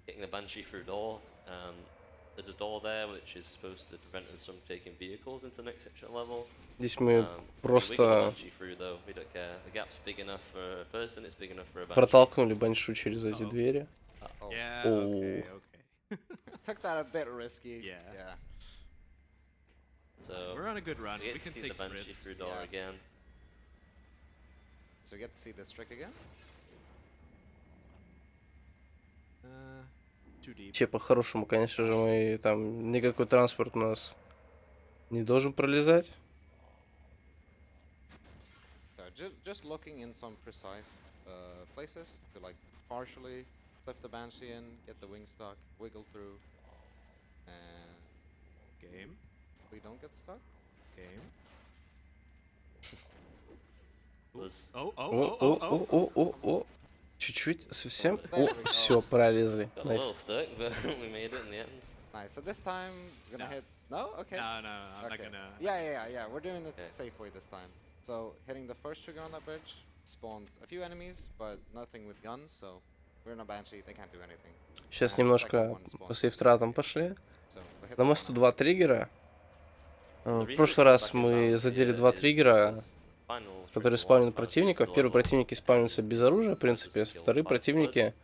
S4: getting the Banshee through door. There's a door there which is supposed to prevent us from taking vehicles into the next section level.
S6: Здесь мы
S4: We wiggle the
S6: просто
S4: Banshee through though, we don't care. The gap's big enough for a person, it's big enough for a Banshee.
S6: протолкнули Баншу через эти двери.
S3: Oh.
S2: Yeah.
S6: Oh.
S2: Okay.
S3: Took that a bit risky.
S2: Yeah.
S4: So
S2: We're on a good run.
S4: we
S2: We
S4: get to
S2: can
S4: see
S2: take
S4: the
S2: some
S4: Banshee
S2: risks.
S4: through door
S3: Yeah.
S4: again.
S3: So we get to see this trick again.
S2: Too deep.
S6: Че, по-хорошему, конечно же, мы там никакой транспорт у нас не должен пролезать.
S3: Just looking in some precise places to like partially flip the Banshee in, get the wing stuck, wiggle through, and
S2: Game.
S3: we don't get stuck.
S2: Game.
S4: Was
S6: О. Чуть-чуть, совсем. О, все, пролезли.
S4: got a
S6: Найс.
S4: little stuck, but we made it in the end.
S3: Nice. So this time we're gonna
S2: No.
S3: hit. No. Okay.
S2: No, I'm not
S3: Okay.
S2: gonna.
S3: Yeah. We're doing it
S4: Okay.
S3: safe way this time. So hitting the first trigger on that bridge spawns a few enemies, but nothing with guns. So we're in a Banshee. They can't do anything.
S6: Сейчас
S3: And the second
S6: немножко
S3: one spawns
S6: по
S3: with
S6: сейфтратам
S3: CSA.
S6: пошли.
S3: So we hit
S6: На
S3: that
S6: мосту
S3: one.
S6: два триггера.
S4: The
S6: В
S4: reason
S6: прошлый
S4: we
S6: раз
S4: came back
S6: мы
S4: inbounds
S6: задели
S4: here
S6: два
S4: is
S6: триггера,
S4: because final
S6: которые
S4: trigger
S6: спавнят
S4: one found
S6: противников.
S4: us
S6: Первые
S4: level
S6: противники спавнятся без оружия, в принципе, вторые противники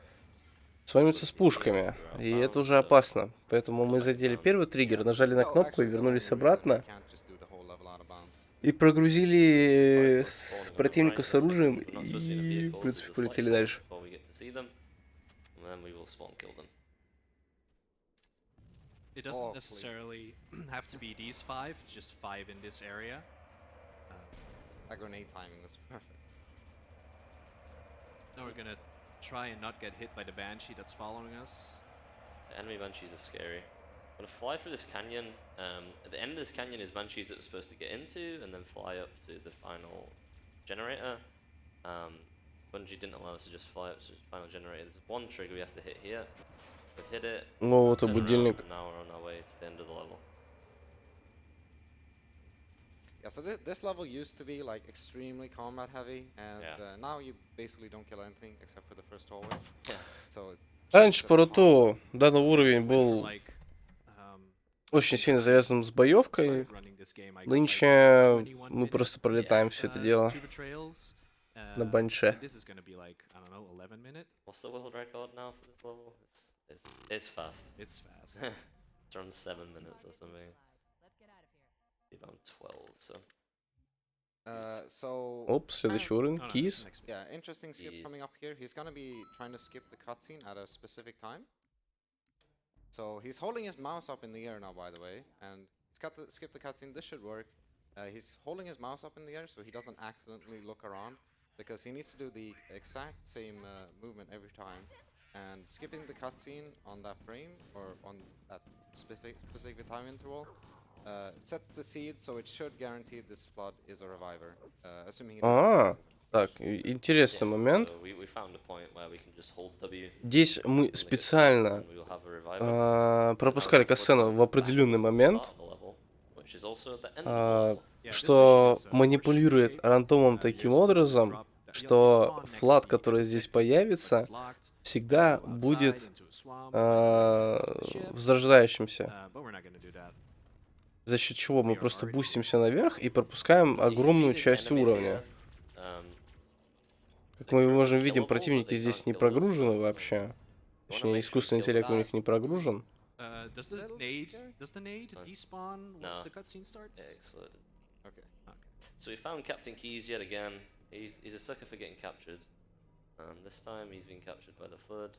S6: спавнятся с пушками, и это уже опасно. Поэтому мы задели первый триггер, нажали на кнопку и вернулись обратно, и прогрузили противника с оружием, и, в принципе, полетели дальше.
S4: Before we get to see them, and then we will spawn kill them.
S2: It doesn't
S3: Oh,
S2: necessarily have to be these 5. It's just 5 in this area.
S3: That grenade timing was perfect.
S2: Now we're gonna try and not get hit by the Banshee that's following us.
S4: The enemy Banshees are scary. I'm gonna fly through this canyon. At the end of this canyon is Banshees that we're supposed to get into, and then fly up to the final generator. Bungie didn't allow us to just fly up to the final generator. There's one trigger we have to hit here. We've hit it.
S6: Ну вот и
S4: turn around,
S6: будильник.
S4: and now we're on our way to the end of the level.
S3: Yeah, so this level used to be like extremely combat heavy, and
S4: Yeah.
S3: now you basically don't kill anything except for the first hallway.
S4: Yeah.
S3: So
S6: Раньше по руту данный уровень
S2: Went for
S6: был
S2: like
S6: очень сильно завязан с боевкой.
S2: Started running this game, I got like
S6: Нынче
S2: 21
S6: мы
S2: minute
S6: просто пролетаем все это дело
S2: two betrayals.
S6: на банше.
S2: And this is gonna be like, I don't know, 11 minute.
S4: What's the world record now for this level? It's fast.
S2: It's fast.
S4: It's around 7 minutes or something. Around 12, so.
S6: Оп, следующий уровень,
S2: Oh, no,
S6: Keys.
S2: next
S3: Yeah, interesting skip
S4: Yeah.
S3: coming up here. He's gonna be trying to skip the cutscene at a specific time. So he's holding his mouse up in the air now, by the way, and he's got to skip the cutscene. This should work. He's holding his mouse up in the air so he doesn't accidentally look around, because he needs to do the exact same movement every time. And skipping the cutscene on that frame or on that specific time interval sets the seed, so it should guarantee this flood is a reviver, assuming he doesn't.
S6: Так, интересный момент.
S4: So we found a point where we can just hold W.
S6: Здесь мы
S4: and
S6: специально
S4: we will have a reviver.
S6: пропускали касцену в определенный момент,
S4: Start of the level, which is also at the end of the level.
S2: Yeah, this
S6: что
S2: mission is, for
S6: манипулирует
S2: shape.
S6: рандомом
S2: You're
S6: таким
S2: supposed to
S6: образом,
S2: drop the
S6: что
S2: yellow spawn next
S6: флаг,
S2: to the
S6: который здесь
S2: objective, but
S6: появится,
S2: it's locked.
S6: всегда
S2: Go outside
S6: будет
S2: into a swamp, find a way back to the ship.
S6: возрождающимся.
S2: But we're not gonna do that.
S6: За счет чего мы просто бустимся наверх и пропускаем огромную часть уровня. Как мы можем видеть, противники здесь не прогружены вообще. Точнее, искусственный интеллект у них не прогружен.
S2: Does the nade despawn once
S4: No.
S2: the cutscene
S4: Yeah,
S2: starts?
S4: exploded.
S3: Okay.
S4: So we found Captain Keys yet again. He's a sucker for getting captured. This time he's been captured by the flood.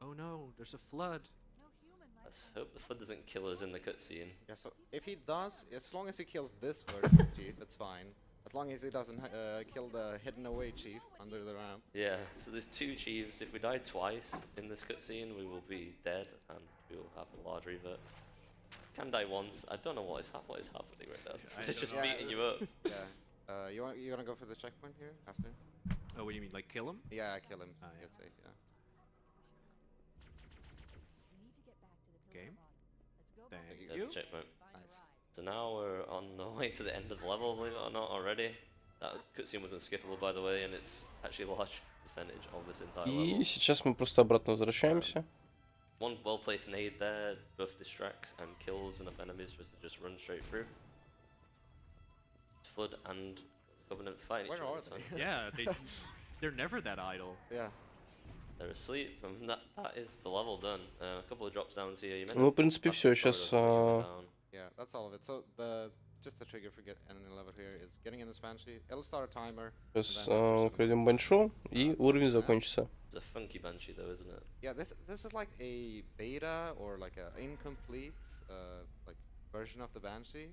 S2: Oh no, there's a flood.
S4: Let's hope the flood doesn't kill us in the cutscene.
S3: Yeah, so if he does, as long as he kills this version of Chief, it's fine. As long as he doesn't kill the hidden away Chief under the ramp.
S4: Yeah, so there's two chiefs. If we die twice in this cutscene, we will be dead and we will have a large revert. Can die once. I don't know what is happening right now.
S2: I
S4: They're
S2: don't
S4: just
S2: know.
S4: beating you up.
S3: Yeah. You gonna go for the checkpoint here after?
S2: Oh, what do you mean, like kill him?
S3: Yeah, kill him.
S2: Ah, yeah.
S3: Get safe. Yeah.
S2: Game.
S3: Thank
S2: Thank
S4: There's
S2: you.
S4: the checkpoint.
S3: Nice.
S4: So now we're on the way to the end of the level, believe it or not, already. That cutscene wasn't skippable, by the way, and it's actually a large percentage of this entire
S6: И
S4: level.
S6: сейчас мы просто обратно возвращаемся.
S4: One well-placed nade there both distracts and kills enough enemies for us to just run straight through. Flood and Covenant fighting each
S3: Where
S4: other.
S3: are
S4: it's
S3: they?
S4: fine.
S2: Yeah, they're never that idle.
S3: Yeah.
S4: They're asleep, and that is the level done. A couple of drops downs here. You may
S6: Ну,
S4: not
S6: в принципе,
S4: have
S6: все.
S4: to
S6: Сейчас
S4: throw them down.
S3: Yeah, that's all of it. So just the trigger for ending the level here is getting in this banshee. It'll start a timer.
S6: украдем баншу, и уровень закончится.
S4: It's a funky banshee, though, isn't it?
S3: Yeah, this is like a beta or like a incomplete like version of the banshee.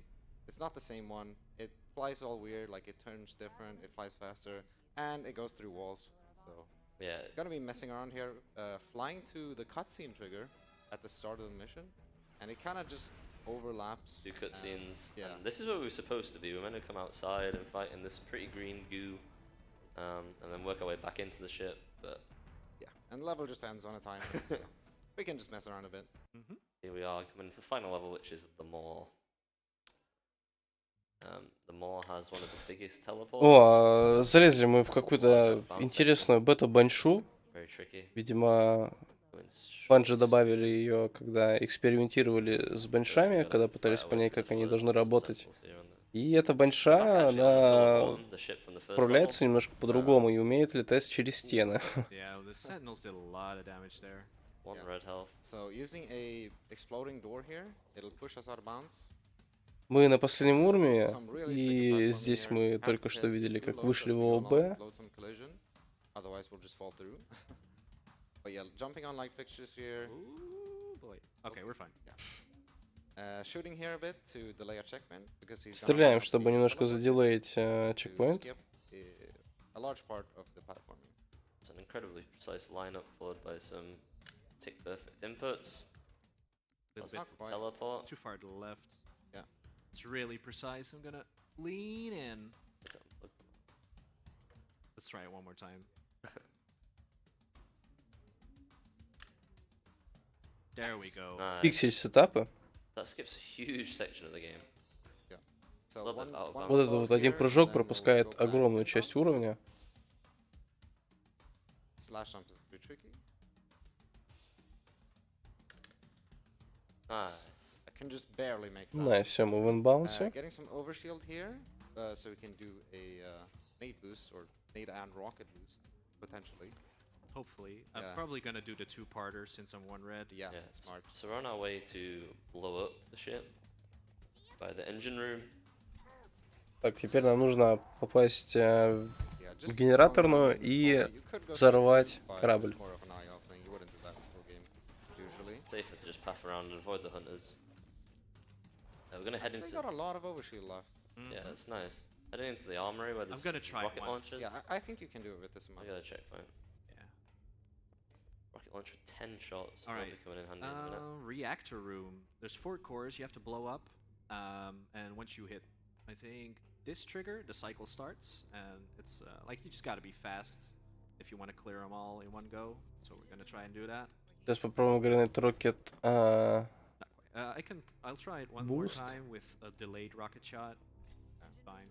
S3: It's not the same one. It flies all weird, like it turns different, it flies faster, and it goes through walls. So
S4: Yeah.
S3: gonna be messing around here, flying to the cutscene trigger at the start of the mission, and it kind of just overlaps.
S4: Two cutscenes.
S3: Yeah.
S4: And this is where we were supposed to be. We were meant to come outside and fight in this pretty green goo, and then work our way back into the ship. But
S3: Yeah, and the level just ends on a timer, so we can just mess around a bit.
S4: here we are coming into the final level, which is the Maw. The Maw has one of the biggest teleports.
S6: О, залезли мы в какую-то интересную бета-баншу.
S4: Very tricky.
S6: Видимо,
S4: Going straight-
S6: Bungie добавили ее, когда экспериментировали с баншами, когда пытались понять, как они должны работать. И эта банша, она управляется немножко по-другому и умеет летать через стены.
S2: Yeah, the sentinels did a lot of damage there.
S4: One
S3: Yeah.
S4: red health.
S3: So using a exploding door here, it'll push us out of bounds.
S6: Мы на последнем уровне, и здесь мы только что видели, как вышли в ООБ.
S3: Otherwise we'll just fall through. But yeah, jumping on light fixtures here,
S2: Ooh, boy. Okay, we're fine.
S3: shooting here a bit to delay a checkpoint because he's
S6: Стреляем, чтобы немножко заделеить чекпоинт.
S3: a large part of the platforming.
S4: It's an incredibly precise lineup followed by some tick perfect inputs.
S2: Little
S4: Plus
S2: bit
S4: it's a teleport.
S2: too far to the left.
S3: Yeah.
S2: It's really precise. I'm gonna lean in.
S4: It's unplugged.
S2: Let's try it one more time. There we go.
S4: Nice.
S6: Пиксель сетапы.
S4: That skips a huge section of the game.
S3: So
S4: Little bit out of bounds.
S6: Вот это вот один прыжок пропускает огромную часть уровня.
S3: Slash jump is pretty tricky.
S4: Nice.
S3: A can just barely make that.
S6: На, все, мы в инбаунсе.
S3: Getting some overshield here, so we can do a nade boost or nade and rocket boost potentially.
S2: Hopefully.
S3: Yeah.
S2: I'm probably gonna do the two-parter since I'm one red.
S3: Yeah,
S4: Yeah,
S3: smart.
S4: So we're on our way to blow up the ship by the engine room.
S6: Так, теперь нам нужно попасть
S3: Yeah,
S6: в
S3: just
S6: генераторную
S3: don't
S6: и
S3: go in this hallway. You could go
S6: взорвать
S3: straight through, but
S6: корабль.
S3: it's more of an eye opening. You wouldn't do that in full game usually.
S4: Safer to just path around and avoid the hunters. We're gonna head
S3: Actually
S4: into.
S3: got a lot of overshield left.
S4: Yeah, that's nice. Heading into the armory where there's
S2: gonna try it
S4: rocket
S2: once.
S4: launchers.
S3: Yeah, I think you can do it with this
S4: I
S3: amount.
S4: got a checkpoint.
S2: Yeah.
S4: Rocket launcher 10 shots.
S2: All
S4: That'll
S2: right.
S4: be coming in handy in a minute.
S2: Reactor room. There's 4 cores you have to blow up, and once you hit, I think this trigger, the cycle starts, and it's like you just gotta be fast if you want to clear them all in one go. So we're gonna try and do that.
S6: Сейчас попробуем гранит рокет.
S2: Not quite. I'll try it one more
S6: Boost.
S2: time with a delayed rocket shot. Fine.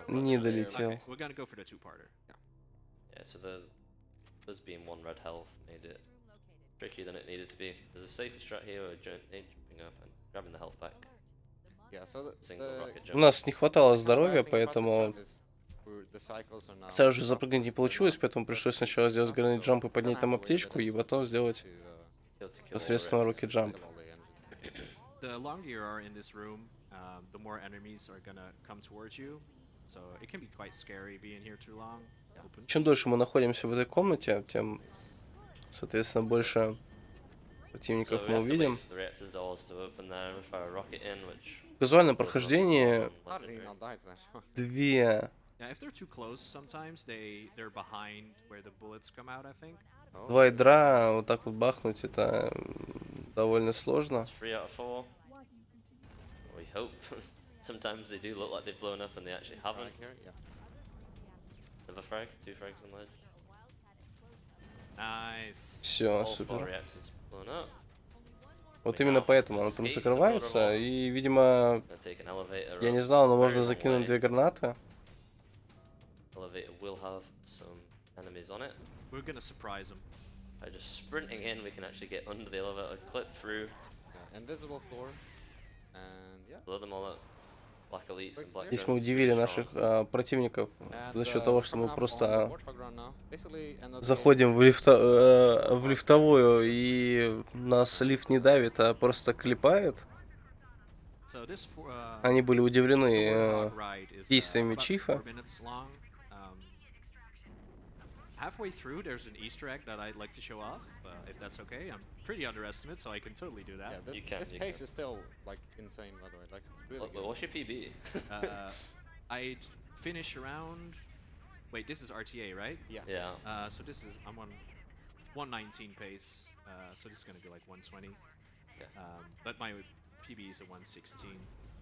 S6: Не долетел.
S2: Okay, we're gonna go for the two-parter.
S4: Yeah, so us being 1 red health made it trickier than it needed to be. There's a safer strat here where jumping up and grabbing the health back.
S3: Yeah, so
S4: Single rocket
S6: У
S4: jump.
S6: нас не хватало
S3: kind of
S6: здоровья,
S3: bad thing about this
S6: поэтому
S3: one is the cycles are now
S6: сразу же
S3: up.
S6: запрыгнуть не
S3: They're
S6: получилось,
S3: not
S6: поэтому пришлось
S3: perfectly
S6: сначала сделать
S3: synced up,
S6: гранит
S3: so
S6: джамп и
S3: we're
S6: поднять
S3: gonna
S6: там
S3: have to wait a
S6: аптечку,
S3: bit
S6: и
S3: of
S6: потом
S3: time
S6: сделать
S3: to,
S4: Be able to kill all the
S6: посредственно
S4: reactors.
S6: рокет джамп.
S3: kill all the engines.
S2: The longer you are in this room, the more enemies are gonna come towards you. So it can be quite scary being here too long. Open.
S6: Чем дольше мы находимся в этой комнате, тем, соответственно, больше
S4: So
S6: противников
S4: we
S6: мы
S4: have to wait
S6: увидим.
S4: for the reactor doors to open there and fire a rocket in, which.
S6: В визуальном
S4: will drop
S6: прохождении
S4: on
S3: How did he
S4: legendary.
S3: not die to that shot?
S6: две,
S2: Yeah, if they're too close, sometimes they're behind where the bullets come out. I think.
S3: Oh,
S6: два ядра вот так вот бахнуть, это довольно сложно.
S4: It's 3 out of 4. We hope. Sometimes they do look like they've blown up and they actually haven't.
S3: right here, yeah.
S4: Another frag, 2 frags on ledge.
S2: Nice.
S6: Все,
S4: All 4
S6: супер.
S4: reactors blown up.
S6: Вот именно поэтому оно там закрывается, и, видимо,
S4: Gonna take an elevator.
S6: я не
S4: up
S6: знал, но
S4: a
S6: можно
S4: very long
S6: закинуть
S4: way.
S6: 2 гранаты.
S4: Elevator will have some enemies on it.
S2: We're gonna surprise them.
S4: By just sprinting in, we can actually get under the elevator, clip through,
S3: Yeah, invisible floor. And yeah.
S4: blow them all up. Black elites and black
S6: Здесь мы
S4: grunts,
S6: удивили
S4: really
S6: наших
S4: strong.
S6: противников
S3: And,
S6: за счет того,
S3: we're
S6: что
S3: coming
S6: мы
S3: up on the
S6: просто
S3: Warthog round now. Basically, end of the game.
S6: заходим в лифтовую, и нас лифт не давит, а просто клепает.
S2: So this
S6: Они были удивлены
S2: Warthog ride is
S6: действиями
S2: about
S6: Чифа.
S2: 4 minutes long. Halfway through, there's an Easter egg that I'd like to show off, if that's okay. I'm pretty underestimate, so I can totally do that.
S3: Yeah, this,
S4: You can,
S3: this
S4: you
S3: pace
S4: can.
S3: is still like insane, by the way. Like it's really good.
S4: What's your PB?
S2: I'd finish around. Wait, this is RTA, right?
S3: Yeah.
S4: Yeah.
S2: So this is I'm on 119 pace. So this is gonna be like 120.
S4: Okay.
S2: But my PB is a 116.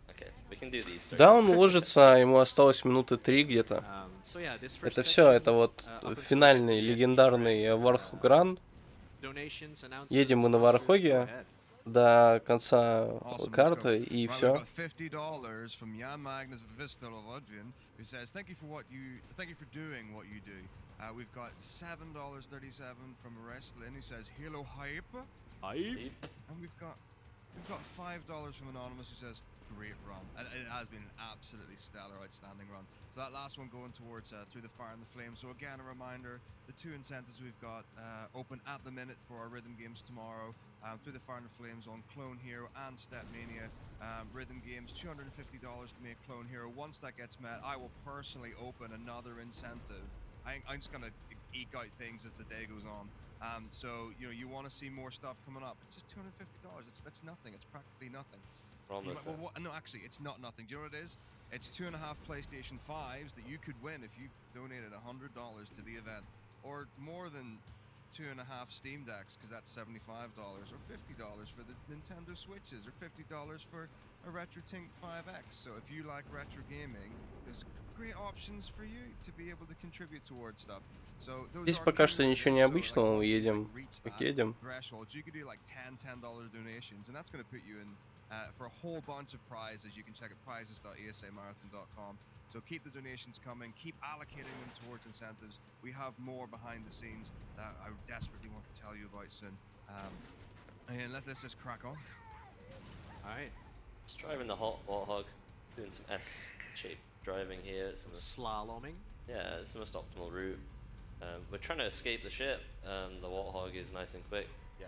S4: Okay. We can do these.
S6: Да, он ложится, ему осталось минуты 3 где-то.
S2: So yeah, this first
S6: Это все, это
S2: section,
S6: вот
S2: up until
S6: финальный
S2: the Easter
S6: легендарный
S2: egg,
S6: Warthog Run.
S2: donations, announcements,
S6: Едем мы на
S2: sponsors,
S6: Вархоге
S2: go ahead.
S6: до конца
S5: Awesome, let's
S6: карты,
S5: go.
S6: и
S5: Right,
S6: все.
S5: we've got $50 from Jan Magnus Vistal of Ludvin, who says, thank you for doing what you do. We've got $7.37 from Wrestling, who says, hello hype. And we've got $5 from Anonymous, who says, great run. And it has been an absolutely stellar, outstanding run. So that last one going towards Through the Fire and the Flame. So again, a reminder, the 2 incentives we've got open at the minute for our Rhythm Games tomorrow. Through the Fire and the Flames on Clone Hero and Step Mania. Rhythm Games, $250 to make Clone Hero. Once that gets met, I will personally open another incentive. I'm just going to eke out things as the day goes on. So, you want to see more stuff coming up. It's just $250. That's nothing. It's practically nothing.
S4: Almost.
S5: No, actually, it's not nothing. Do you know what it is? It's 2.5 PlayStation 5s that you could win if you donated $100 to the event, or more than 2.5 Steam Decks, because that's $75, or $50 for the Nintendo Switches, or $50 for a RetroTink 5X. So if you like retro gaming, there's great options for you to be able to contribute towards stuff. So those
S6: Здесь
S5: are
S6: пока что
S5: cumulative,
S6: ничего
S5: so,
S6: необычного, мы
S5: once you,
S6: едем,
S5: reach
S6: как
S5: that
S6: едем.
S5: threshold, you could do like $10 donations, and that's going to put you in for a whole bunch of prizes. You can check at prizes.asamarathon.com. So keep the donations coming, keep allocating them towards incentives. We have more behind the scenes that I desperately want to tell you about soon. And let's just crack on.
S2: Alright.
S4: Just driving the hot Warthog, doing some S-shaped driving here. It's
S2: Slaloming.
S4: yeah, it's the most optimal route. We're trying to escape the ship. The Warthog is nice and quick.
S3: Yeah.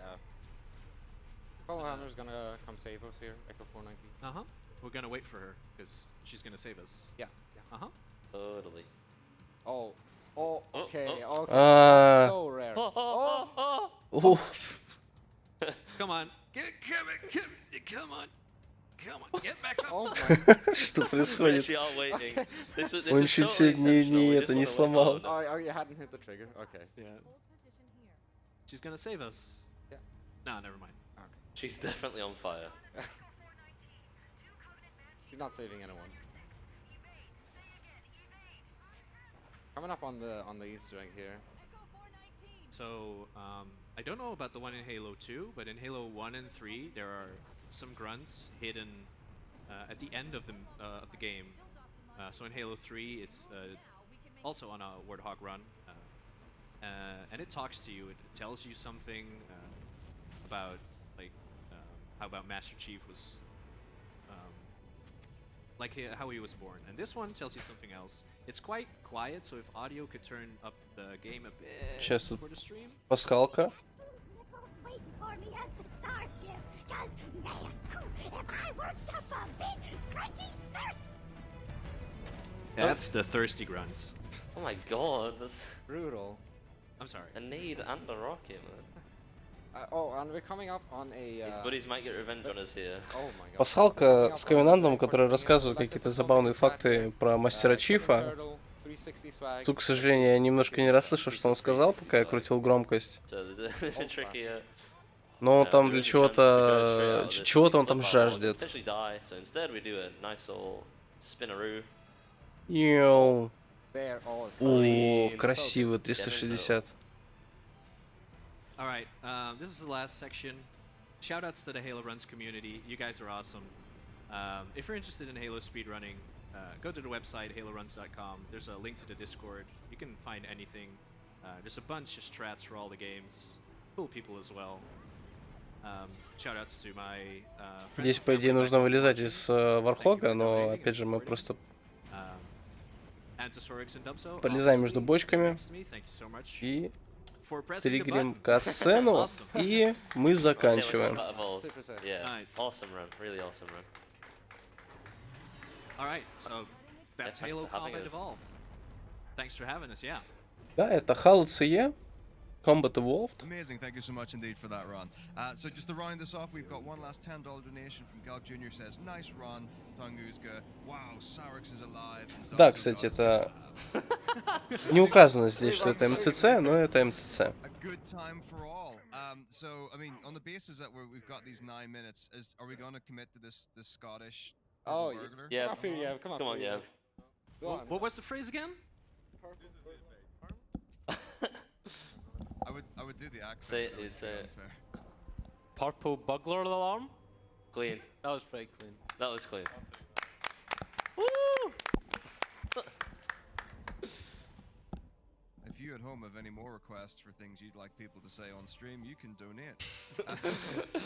S3: Hammer's gonna come save us here, Echo 490.
S2: Uh-huh. We're gonna wait for her, because she's gonna save us.
S3: Yeah.
S2: Uh-huh.
S4: Totally.
S3: Oh, okay,
S4: oh.
S3: okay. That's so rare.
S6: Уф.
S2: Come on. Come on. Come on. Get back up.
S3: Oh my.
S6: Что
S4: We
S6: происходит?
S4: actually are waiting. This
S6: Он
S4: is
S6: чуть
S4: totally
S6: не
S4: intentional. We
S6: это
S4: just
S6: не
S4: wanna
S6: сломал.
S4: win.
S3: Oh, you hadn't hit the trigger. Okay.
S2: Yeah. She's gonna save us.
S3: Yeah.
S2: Nah, never mind.
S3: Okay.
S4: She's definitely on fire.
S3: She's not saving anyone. Coming up on the Easter egg here.
S2: So, I don't know about the one in Halo 2, but in Halo 1 and 3, there are some grunts hidden at the end of the game. So in Halo 3, it's also on a Warthog run, and it talks to you. It tells you something about how about Master Chief was how he was born. And this one tells you something else. It's quite quiet, so if audio could turn up the game a bit
S6: Сейчас тут
S2: for the stream.
S6: пасхалка.
S2: That's the thirsty grunts.
S4: Oh my god, that's
S3: Brutal.
S2: I'm sorry.
S4: a nade and a rocket, man.
S3: And we're coming up on a.
S4: These buddies might get revenge on us here.
S3: Oh my god.
S6: Пасхалка с Ковенантом, который рассказывает какие-то забавные факты про мастера Чифа. Тут, к сожалению, я немножко не расслышал, что он сказал, пока я крутил громкость.
S4: So there's a tricky.
S6: Но он там для чего-то... Чего-то он там жаждет.
S4: Potentially die, so instead we do a nice old spinaroo.
S6: Йоу.
S3: There,
S6: О, красиво, 360.
S2: Alright, this is the last section. Shoutouts to the Halo Runs community. You guys are awesome. If you're interested in Halo speedrunning, go to the website haloruns.com. There's a link to the Discord. You can find anything. There's a bunch of strats for all the games. Cool people as well. Shoutouts to my friends.
S6: Здесь, по идее, нужно вылезать из Вархога, но, опять же, мы просто полезаем между бочками и триггерим катсцену, и мы заканчиваем.
S4: Yeah, awesome run, really awesome run.
S2: Alright, so that's Halo Combat Evolved. Thanks for having us, yeah.
S6: Да, это Halo CE, Combat Evolved.
S5: Amazing, thank you so much indeed for that run. So just to round this off, we've got one last $10 donation from Galg Jr. Says, nice run, xTunguzka. Wow, Sarix is alive.
S6: Да, кстати, это не указано здесь, что это МЦЦ, но это МЦЦ.
S5: A good time for all. So, I mean, on the basis that we've got these 9 minutes, are we going to commit to this Scottish?
S3: Oh,
S5: burglar?
S4: Yeah,
S3: come on,
S4: come on, yeah.
S2: What was the phrase again?
S5: I would do the accent.
S4: Say it,
S5: but
S4: dude,
S5: it's
S4: say it.
S5: unfair.
S7: Purple bugler alarm?
S4: Clean.
S7: That was pretty clean.
S4: That was clean.
S5: If you at home have any more requests for things you'd like people to say on stream, you can donate.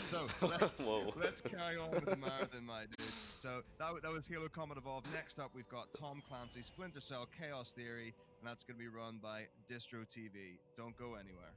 S5: So let's carry on with the marathon, my dude. So that was Halo Combat Evolved. Next up, we've got Tom Clancy, Splinter Cell, Chaos Theory, and that's going to be run by Distro TV. Don't go anywhere.